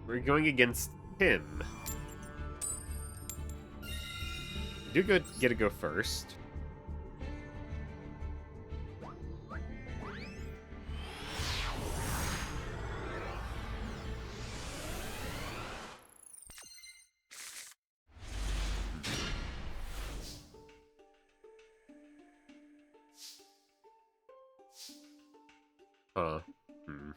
We're going against him. Do good, get to go first. Huh. Hmm.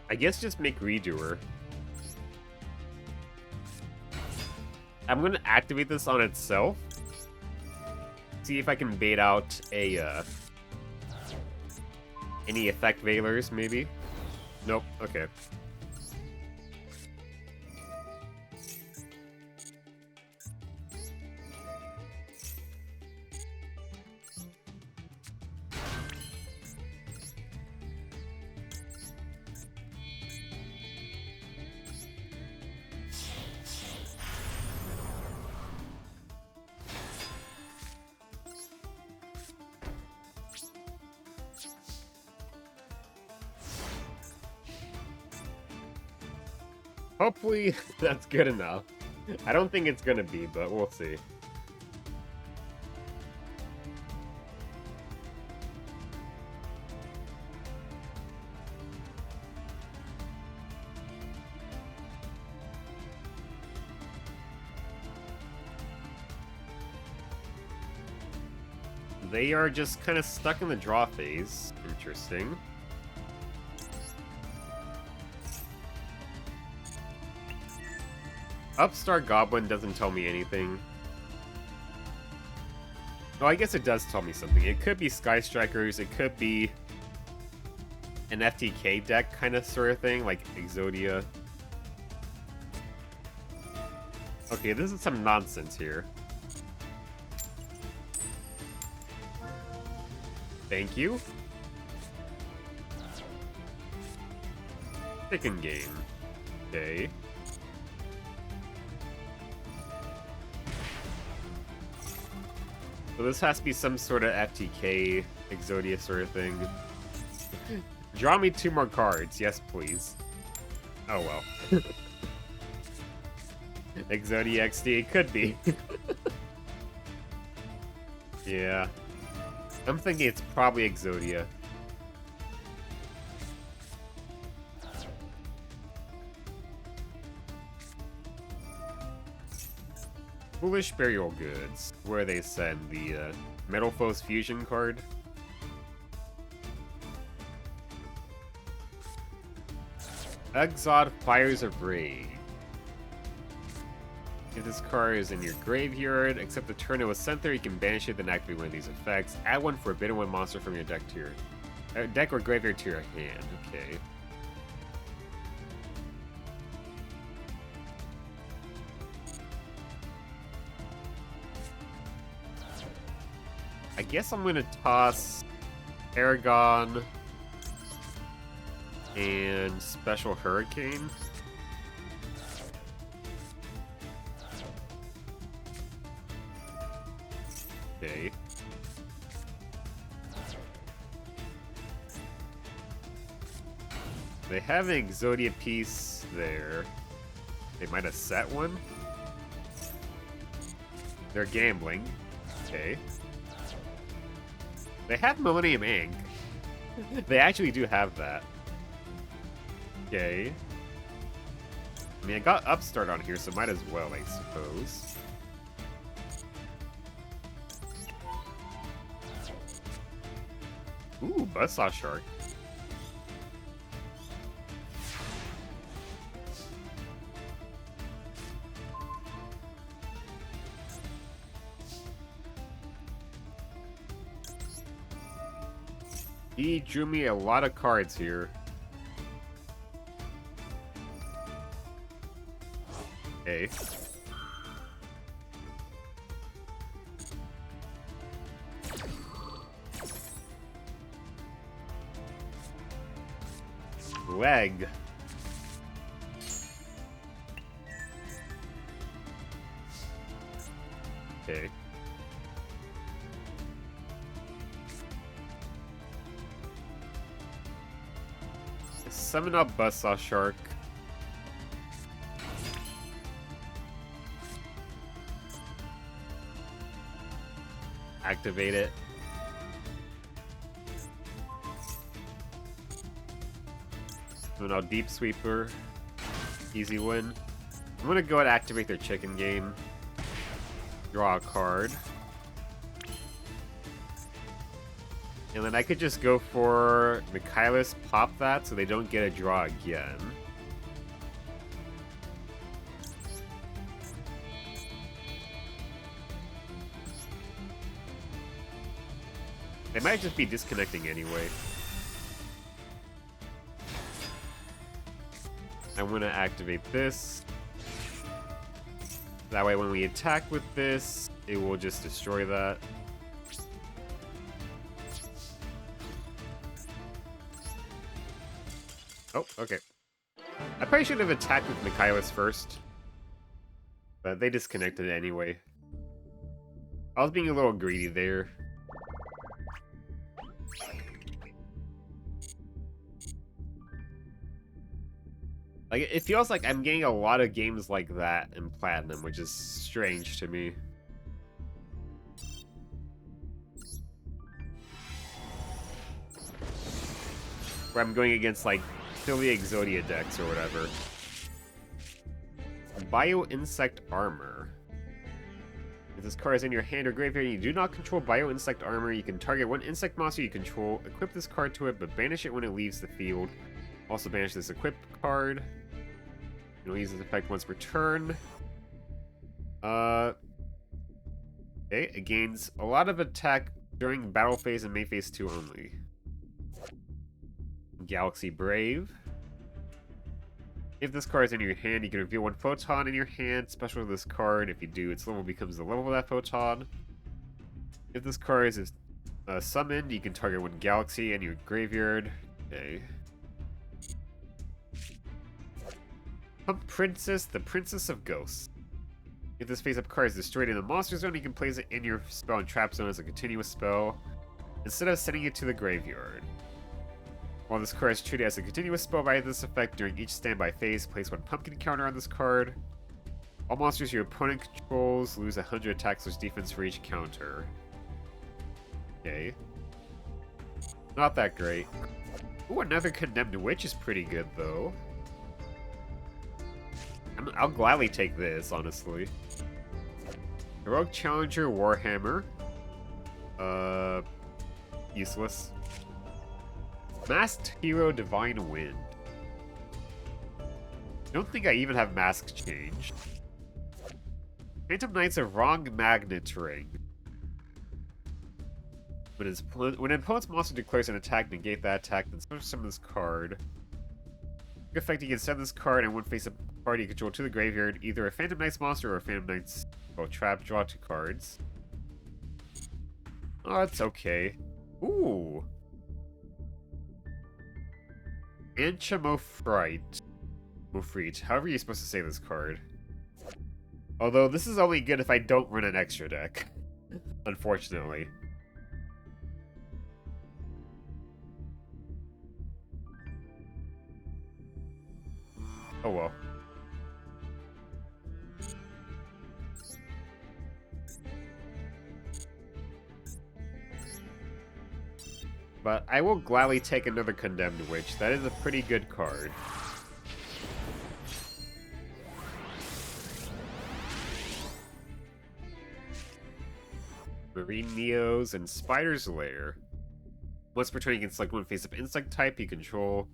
I guess just make Redoer. I'm gonna activate this on itself. See if I can bait out a, any effect veilers, maybe? Nope, okay. Hopefully, that's good enough. I don't think it's gonna be, but we'll see. They are just kind of stuck in the draw phase. Interesting. Upstart Goblin doesn't tell me anything. Oh, I guess it does tell me something. It could be Sky Strikers, it could be an FTK deck kind of sort of thing, like Exodia. Okay, this is some nonsense here. Thank you. Chicken game. Okay. So this has to be some sort of FTK Exodia sort of thing. Draw me 2 more cards. Yes, please. Oh, well. Exodia XD. It could be. Yeah. I'm thinking it's probably Exodia. Foolish Burial Goods, where they send the Metal Foes Fusion card. Exod Fires of Rage. If this card is in your graveyard, except the turn it was sent there, you can banish it, then activate one of these effects. Add one Forbidden One monster from your deck to your deck or graveyard to your hand. Okay. I guess I'm gonna toss Paragon and Special Hurricane. Okay. They have an Exodia piece there. They might have set one. They're gambling. Okay. They have Millennium Ink. They actually do have that. Okay. I mean, I got Upstart on here, so might as well, I suppose. Ooh, Buzzsaw Shark. He drew me a lot of cards here. Okay. Leg. Okay. Summon up Buzzsaw Shark. activate it. So now Deep Sweeper. Easy win. I'm gonna go and activate their chicken game. Draw a card. And then I could just go for Michaelis, pop that so they don't get a draw again. They might just be disconnecting anyway. I'm gonna activate this. That way when we attack with this, it will just destroy that. Oh, okay. I probably should have attacked with Michaelis first. But they disconnected anyway. I was being a little greedy there. Like, it feels like I'm getting a lot of games like that in Platinum, which is strange to me. Where I'm going against, like, silly Exodia decks or whatever. Bio-Insect Armor. If this card is in your hand or graveyard and you do not control Bio-Insect Armor, you can target one insect monster you control, equip this card to it, but banish it when it leaves the field. Also banish this equipped card. You'll use this effect once per turn. Okay, it gains a lot of attack during battle phase and main phase 2 only. Galaxy Brave. If this card is in your hand, you can reveal one photon in your hand. Special to this card. If you do, its level becomes the level of that photon. If this card is summoned, you can target one galaxy in your graveyard. Okay. Pump Princess, the Princess of Ghosts. If this face-up card is destroyed in the monster zone, you can place it in your spell and trap zone as a continuous spell, instead of sending it to the graveyard. While this card is treated as a continuous spell by this effect during each standby phase, place one pumpkin counter on this card. All monsters your opponent controls lose 100 attack/defense for each counter. Okay. Not that great. Ooh, another Condemned Witch is pretty good, though. I'll gladly take this, honestly. Heroic Challenger Warhammer. Useless. Masked Hero Divine Wind. I don't think I even have Mask Change. Phantom Knights of Wrong Magnet Ring. When an opponent's monster declares an attack, negate that attack, then summon this card. Effect, you can send this card and one face-up card you control to the graveyard, either a Phantom Knights monster or a Phantom Knights trap. Draw 2 cards. Oh, that's okay. Ooh. Anchamofrite. Mofrite. However you're supposed to say this card. Although, this is only good if I don't run an extra deck. Unfortunately. Oh well. But I will gladly take another Condemned Witch. That is a pretty good card. Marine Neos and Spider's Lair. Once per turn, you can select one face-up insect type you control.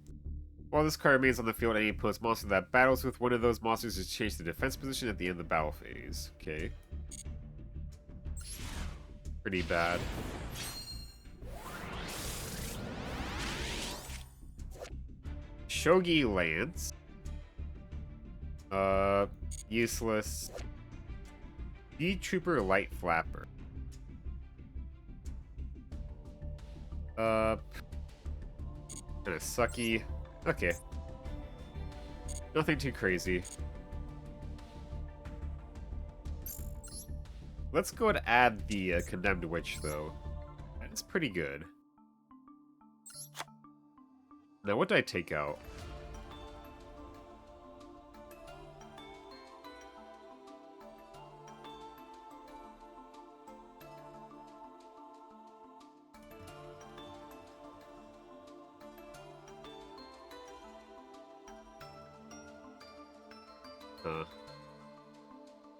While this card remains on the field, any opponent's monster that battles with one of those monsters is changed to defense position at the end of the battle phase. Okay. Pretty bad. Shogi Lance. Useless. Speed Trooper Light Flapper. Kinda sucky. Okay. Nothing too crazy. Let's go and add the Condemned Witch, though. That's pretty good. Now, what did I take out? Huh.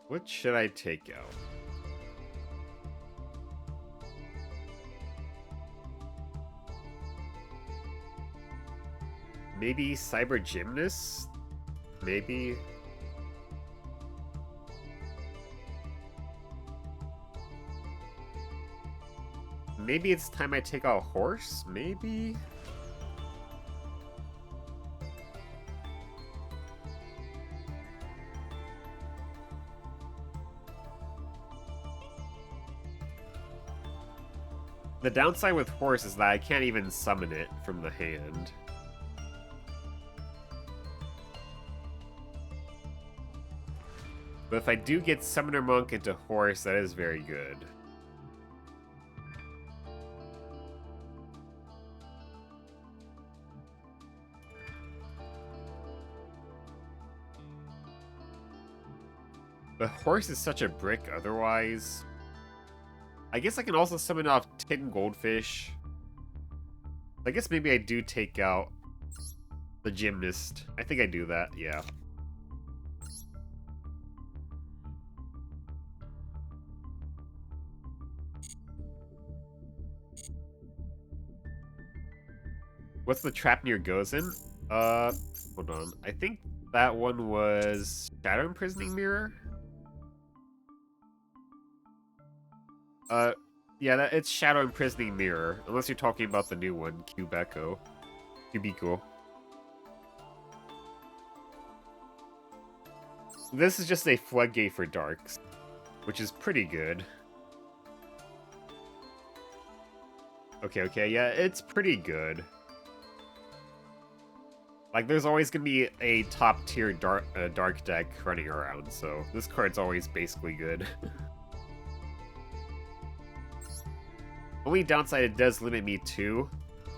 What should I take out? Maybe Cyber Gymnast? Maybe. Maybe it's time I take out Horse? Maybe? The downside with Horse is that I can't even summon it from the hand. But if I do get Summoner Monk into Horse, that is very good. But Horse is such a brick otherwise. I guess I can also summon off Tin Goldfish. I guess maybe I do take out the Gymnast. I think I do that, yeah. What's the trap near Gozen? Hold on. I think that one was Shadow Imprisoning Mirror? Yeah, it's Shadow Imprisoning Mirror. Unless you're talking about the new one, Kuebiko. This is just a Floodgate for Darks, which is pretty good. Okay, yeah, it's pretty good. Like, there's always gonna be a top-tier dark deck running around, so this card's always basically good. Only downside, it does limit me too,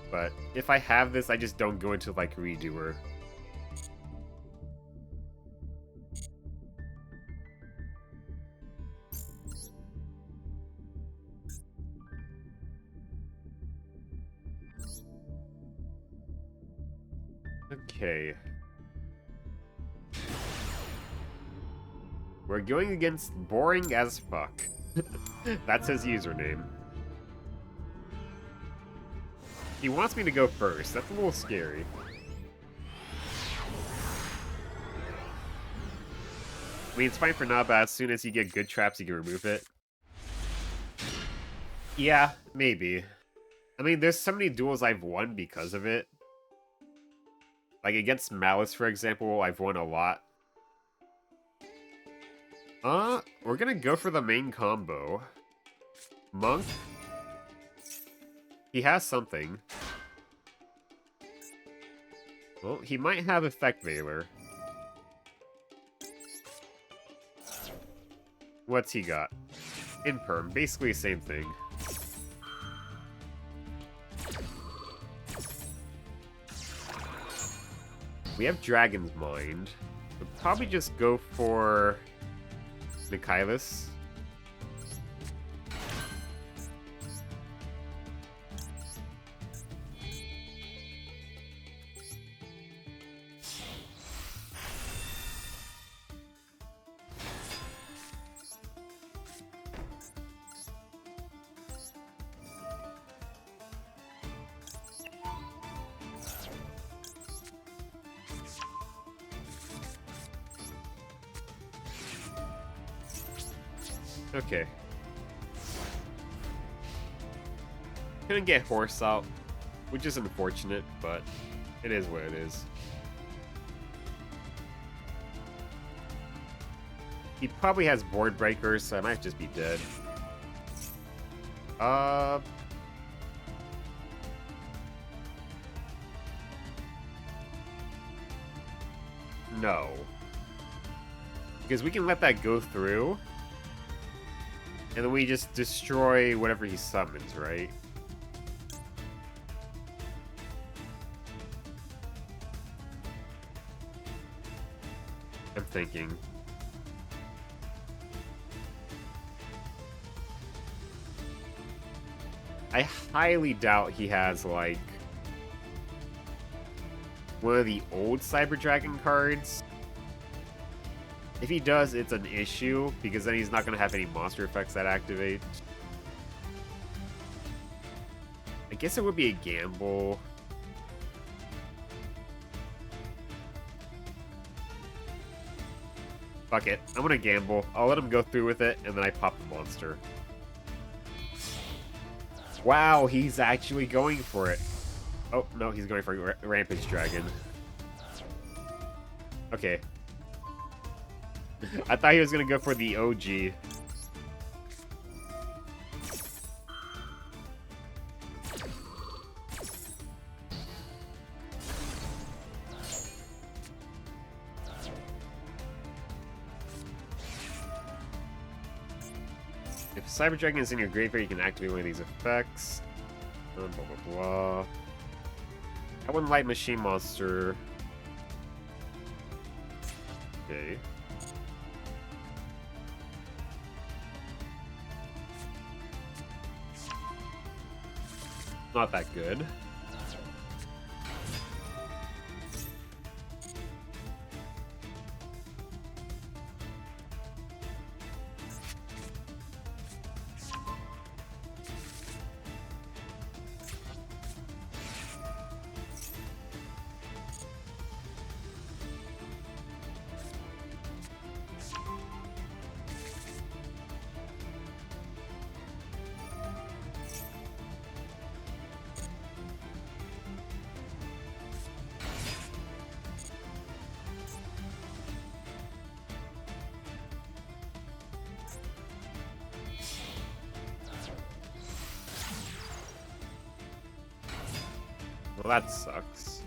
but if I have this, I just don't go into, like, Redoer. Okay. We're going against Boring as Fuck. That's his username. He wants me to go first. That's a little scary. I mean, it's fine for now, but as soon as you get good traps, you can remove it. Yeah, maybe. I mean, there's so many duels I've won because of it. Like, against Malice, for example, I've won a lot. We're gonna go for the main combo. Monk. He has something. Well, he might have Effect Veiler. What's he got? Imperm, basically the same thing. We have Dragon's Mind. We'll probably just go for Nikilis. Okay. Couldn't get Horse out, which is unfortunate, but it is what it is. He probably has Board Breakers, so I might just be dead. No. Because we can let that go through. And then we just destroy whatever he summons, right? I'm thinking. I highly doubt he has, like, one of the old Cyber Dragon cards. If he does, it's an issue, because then he's not going to have any monster effects that activate. I guess it would be a gamble. Fuck it. I'm gonna gamble. I'll let him go through with it, and then I pop the monster. Wow, he's actually going for it. Oh, no, he's going for Rampage Dragon. Okay. I thought he was gonna go for the OG. If Cyber Dragon is in your graveyard, you can activate one of these effects. Blah, blah, blah. I wouldn't like Machine Monster. Okay. Not that good. Well, that sucks.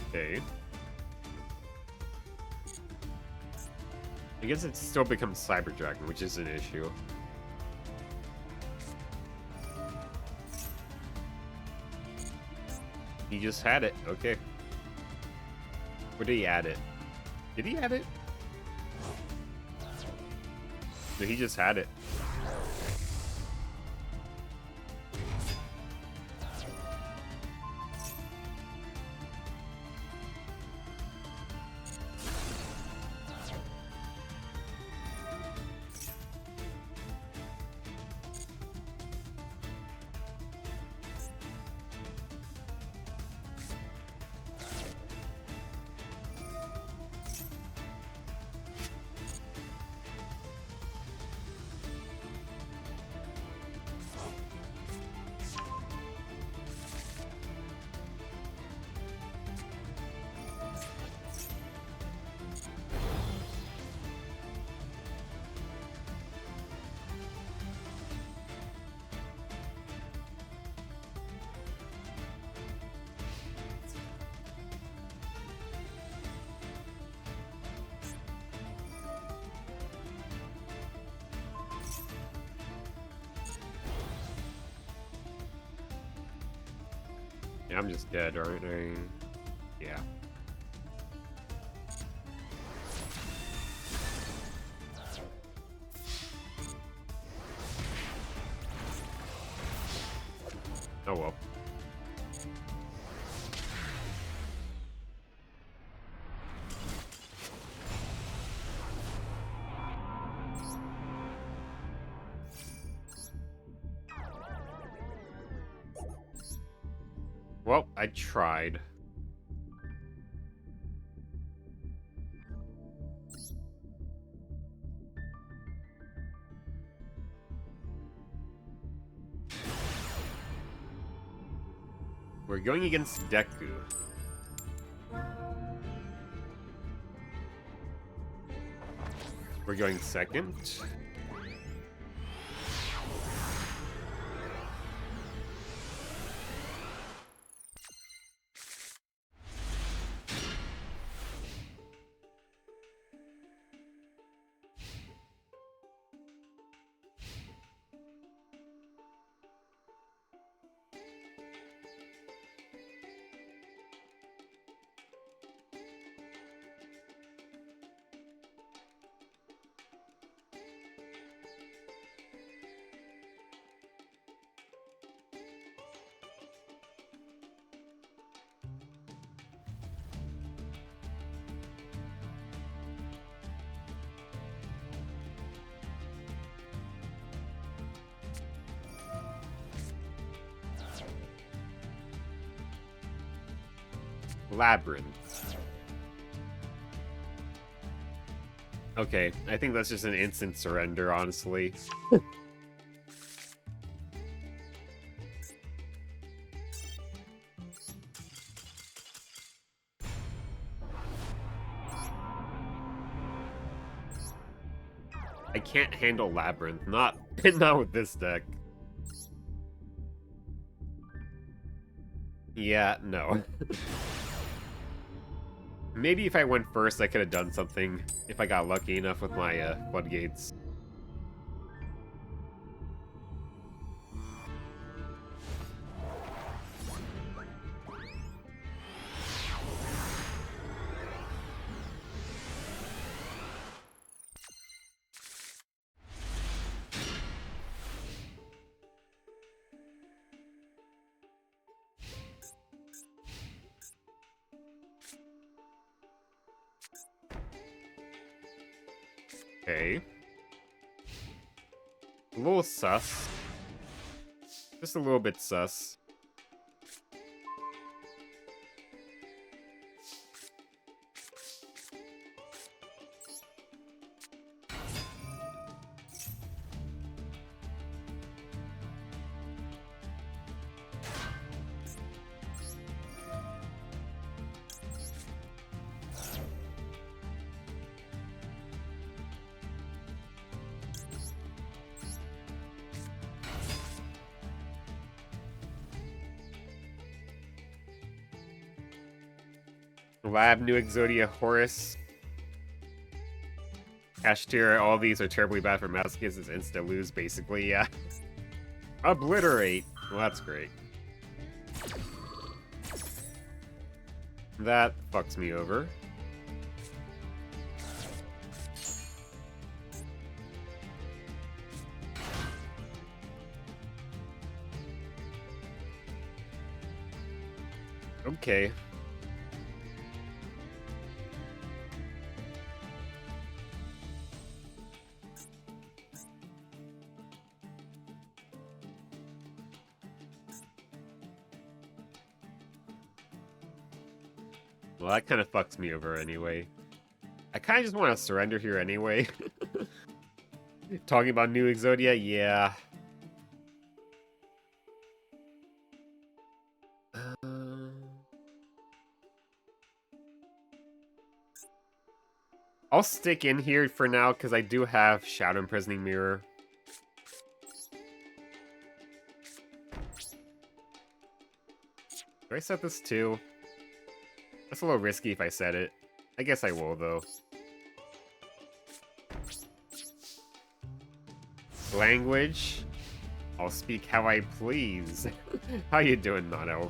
Okay. I guess it still becomes Cyber Dragon, which is an issue. He just had it. Okay. Where did he add it? Did he add it? No, he just had it. Yeah, I'm just dead, aren't I? Yeah. Oh well. Well, I tried. We're going against Deku. We're going second. Labyrinth. Okay, I think that's just an instant surrender, honestly. I can't handle Labyrinth, not with this deck. Yeah, no. Maybe if I went first, I could have done something if I got lucky enough with my floodgates. Okay. A little sus. Just a little bit sus. Lab, New Exodia, Horus, Ashtir, all these are terribly bad for Masochist. It's insta-lose, basically, yeah. Obliterate! Well, that's great. That fucks me over. Okay. Well, that kind of fucks me over anyway. I kind of just want to surrender here anyway. Talking about New Exodia, yeah. I'll stick in here for now because I do have Shadow Imprisoning Mirror. Do I set this too? That's a little risky if I set it. I guess I will, though. Language. I'll speak how I please. How you doing, Non-Elk?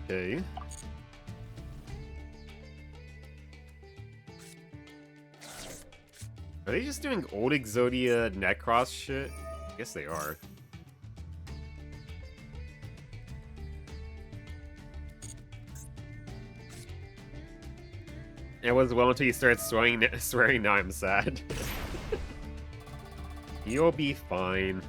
Okay. Are they just doing old Exodia Necros shit? I guess they are. It was well until you started swearing, now I'm sad. You'll be fine.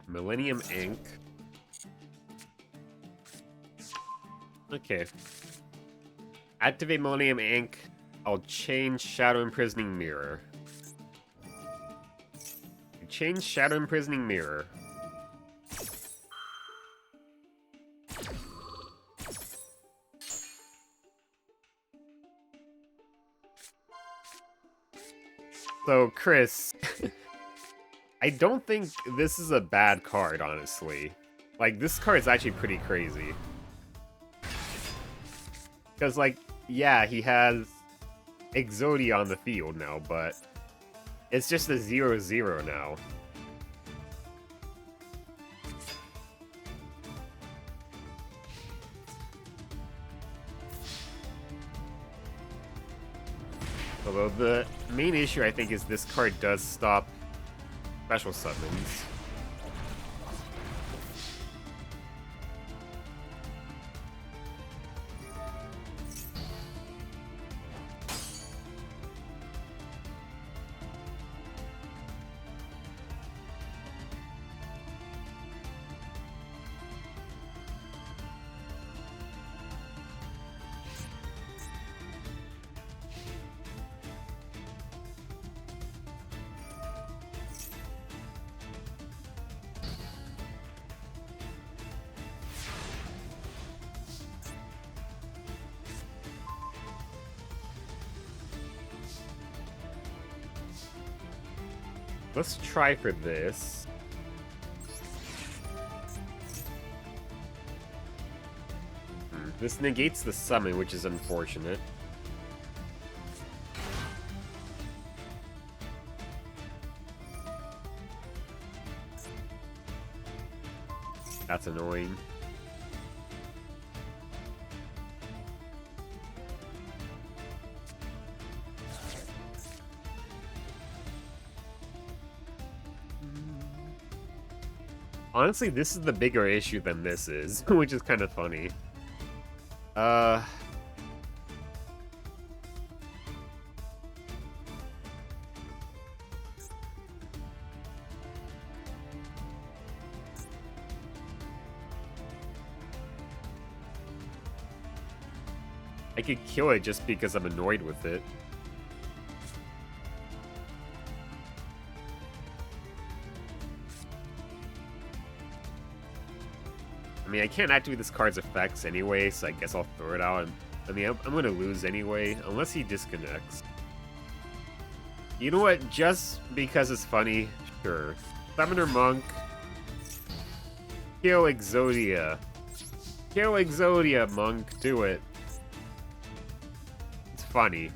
Millennium Ink. Okay. Activate Millennium Ink. I'll change Shadow Imprisoning Mirror. Change Shadow Imprisoning Mirror. So, Chris, I don't think this is a bad card, honestly. Like, this card is actually pretty crazy. Because, like, yeah, he has Exodia on the field now, but it's just a 0-0 now. Although the main issue, I think, is this card does stop special summons. Let's try for this. This negates the summon, which is unfortunate. That's annoying. Honestly, this is the bigger issue than this is, which is kind of funny. I could kill it just because I'm annoyed with it. I mean, I can't activate this card's effects anyway, so I guess I'll throw it out. I mean, I'm gonna lose anyway, unless he disconnects. You know what? Just because it's funny, sure. Summoner Monk. Kill Exodia. Kill Exodia, Monk. Do it. It's funny.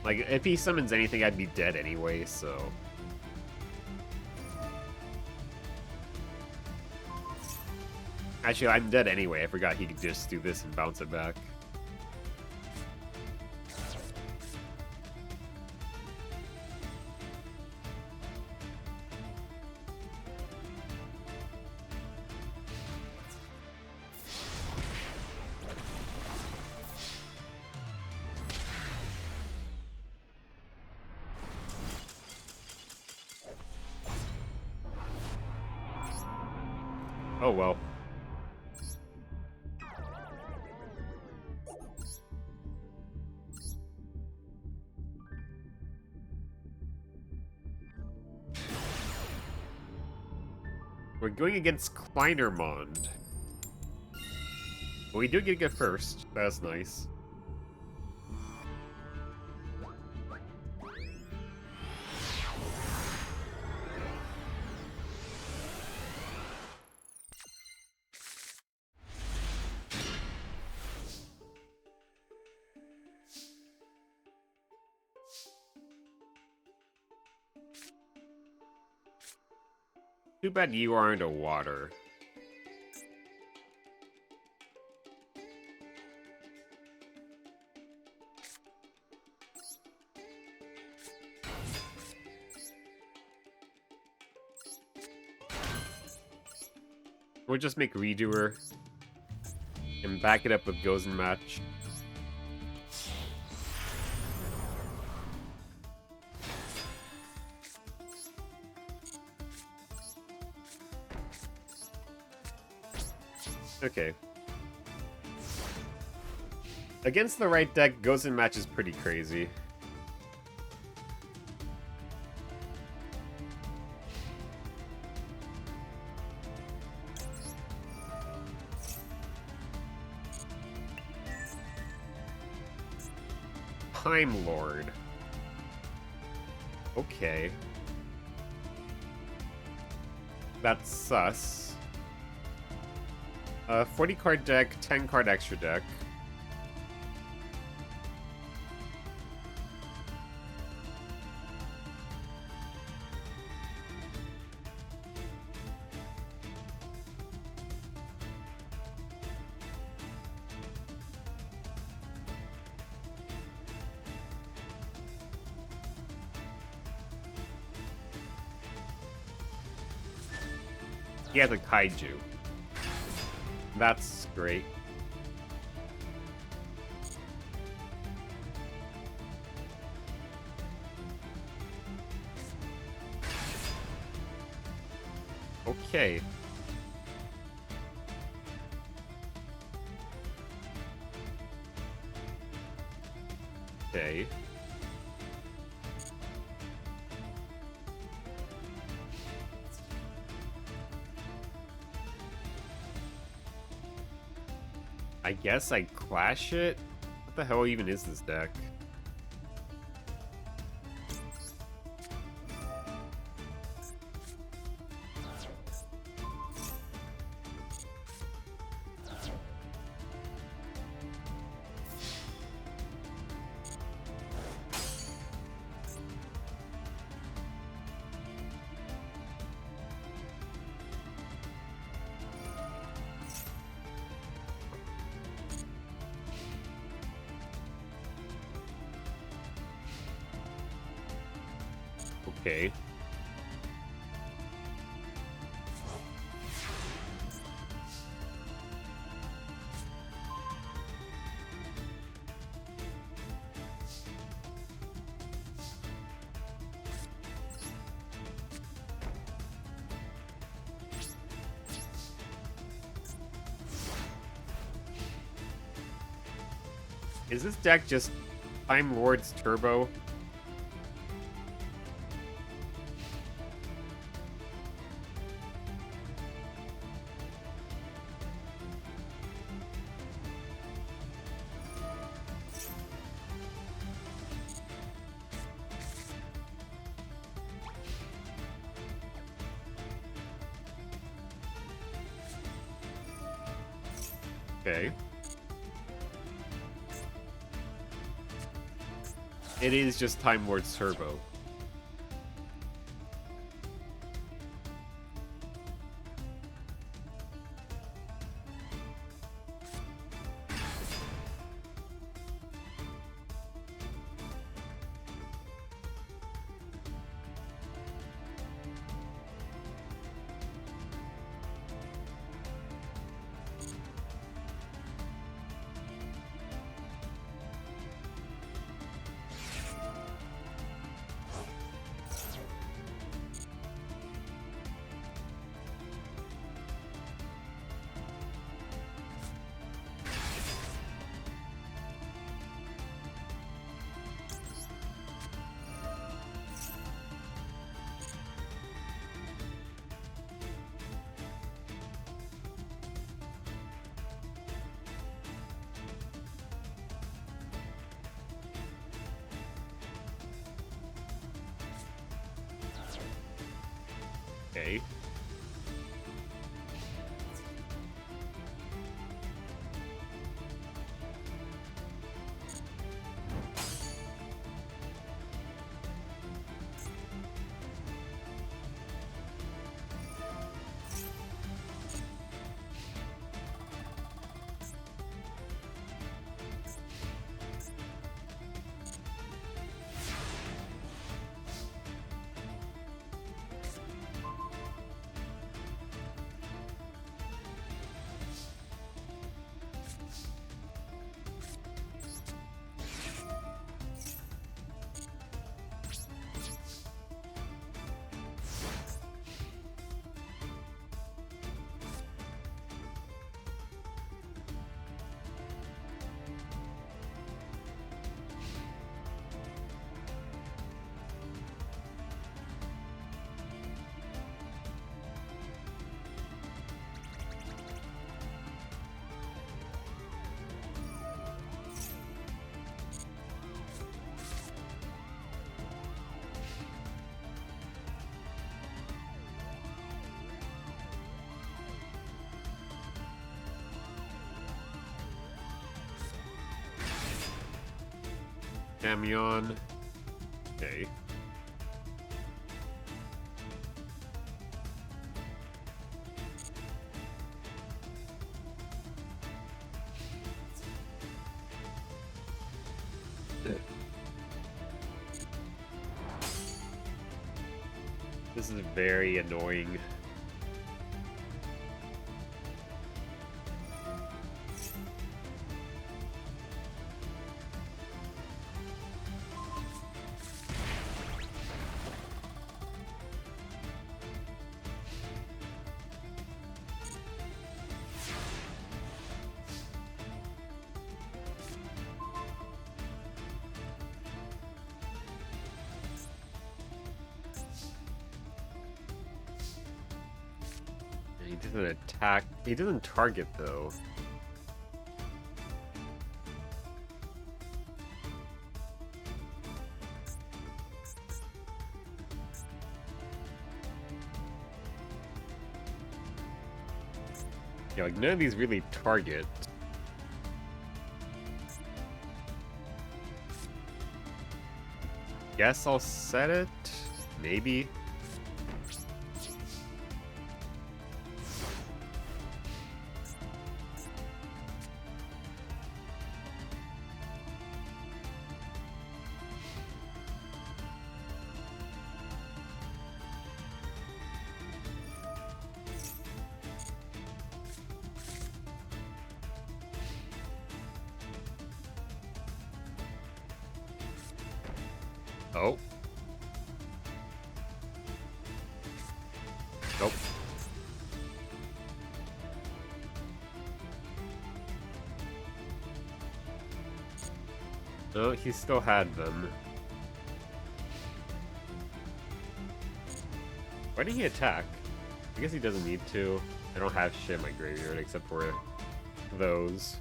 Like, if he summons anything, I'd be dead anyway, so... Actually, I'm dead anyway. I forgot he could just do this and bounce it back. Oh well. We're going against Kleinermond. But we do get to go first. That's nice. Too bad you aren't a water. We'll just make Redoer and back it up with Gozen Match. Okay. Against the right deck, Gozen Match is pretty crazy. Time Lord. Okay. That's sus. 40 card deck, 10 card extra deck. he has a kaiju. That's great. Okay. Okay. I guess I clash it? What the hell even is this deck? Okay. Is this deck just Time Lord's Turbo? Okay. It is just Time Lord's Turbo. Okay. Camion. Okay. This is very annoying. doesn't attack. He doesn't target though. Yeah, like none of these really target. Guess I'll set it? Maybe. Oh. Nope. No, he still had them. Why did he attack? I guess he doesn't need to. I don't have shit in my graveyard except for those.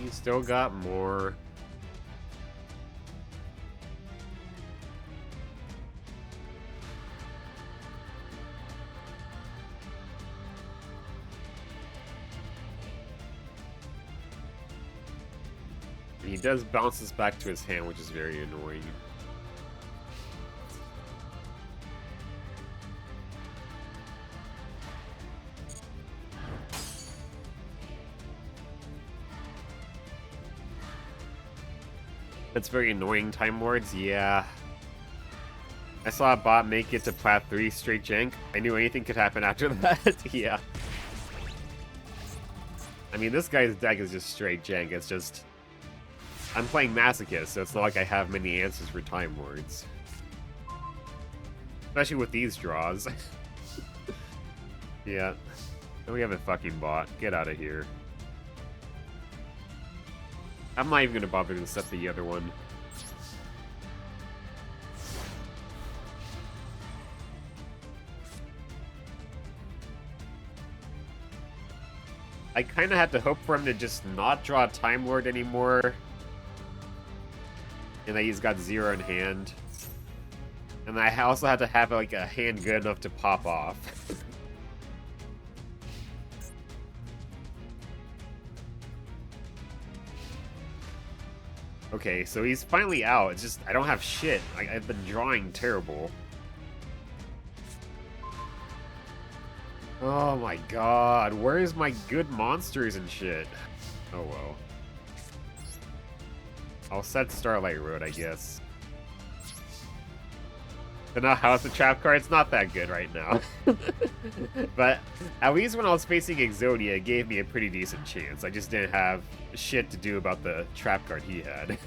He still got more. He does bounce this back to his hand, which is very annoying. That's very annoying, Time Lords, yeah. I saw a bot make it to Plat 3 straight jank. I knew anything could happen after that, yeah. I mean, this guy's deck is just straight jank, it's just... I'm playing Masochist, so it's not like I have many answers for Time Lords. Especially with these draws. Yeah. And we have a fucking bot. Get out of here. I'm not even gonna bother to set the other one. I kinda had to hope for him to just not draw a Time Lord anymore. And that he's got 0 in hand. And I also had to have like a hand good enough to pop off. Okay, so he's finally out. It's just, I don't have shit. I've been drawing terrible. Oh my god, where's my good monsters and shit? Oh well. I'll set Starlight Road, I guess. But now House of Trap card, it's not that good right now. But at least when I was facing Exodia, it gave me a pretty decent chance. I just didn't have shit to do about the trap card he had.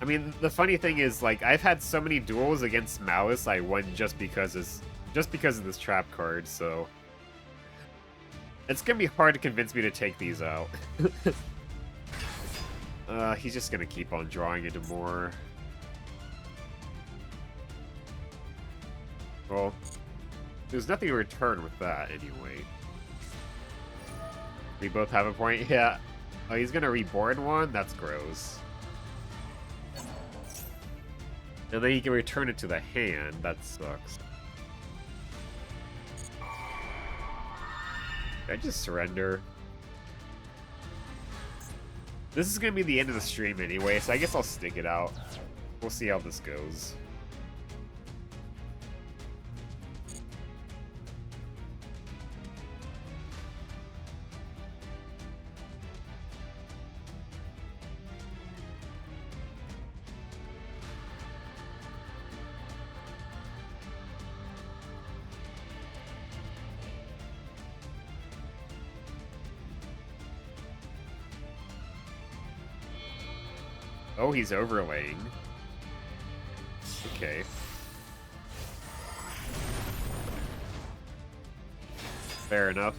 I mean, the funny thing is, like, I've had so many duels against Malice I won just because of this trap card, so... It's gonna be hard to convince me to take these out. He's just gonna keep on drawing into more. Well, there's nothing to return with that, anyway. We both have a point? Yeah. Oh, he's gonna reborn one? That's gross. And then he can return it to the hand. That sucks. I just surrender? This is gonna be the end of the stream anyway, so I guess I'll stick it out. We'll see how this goes. Oh, he's overlaying. Okay. Fair enough.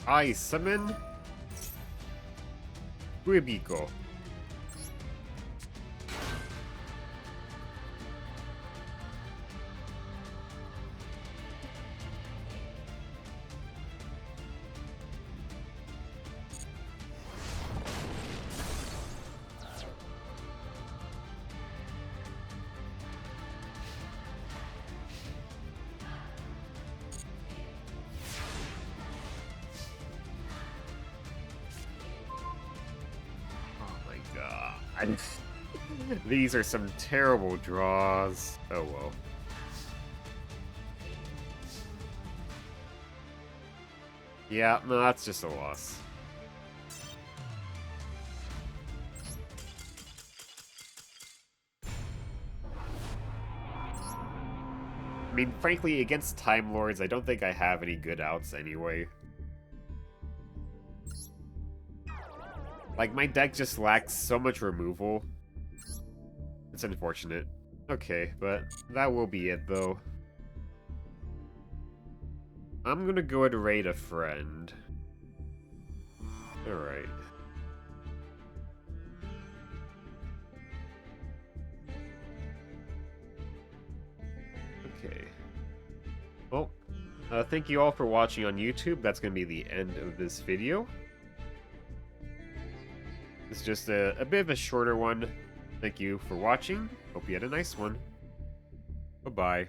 I summon Kuebiko. God. These are some terrible draws. Oh well. Yeah, no, that's just a loss. I mean, frankly, against Time Lords, I don't think I have any good outs anyway. Like, my deck just lacks so much removal. It's unfortunate. Okay, but that will be it, though. I'm gonna go and raid a friend. Alright. Okay. Well, thank you all for watching on YouTube. That's gonna be the end of this video. It's just a bit of a shorter one. Thank you for watching. Hope you had a nice one. Bye-bye.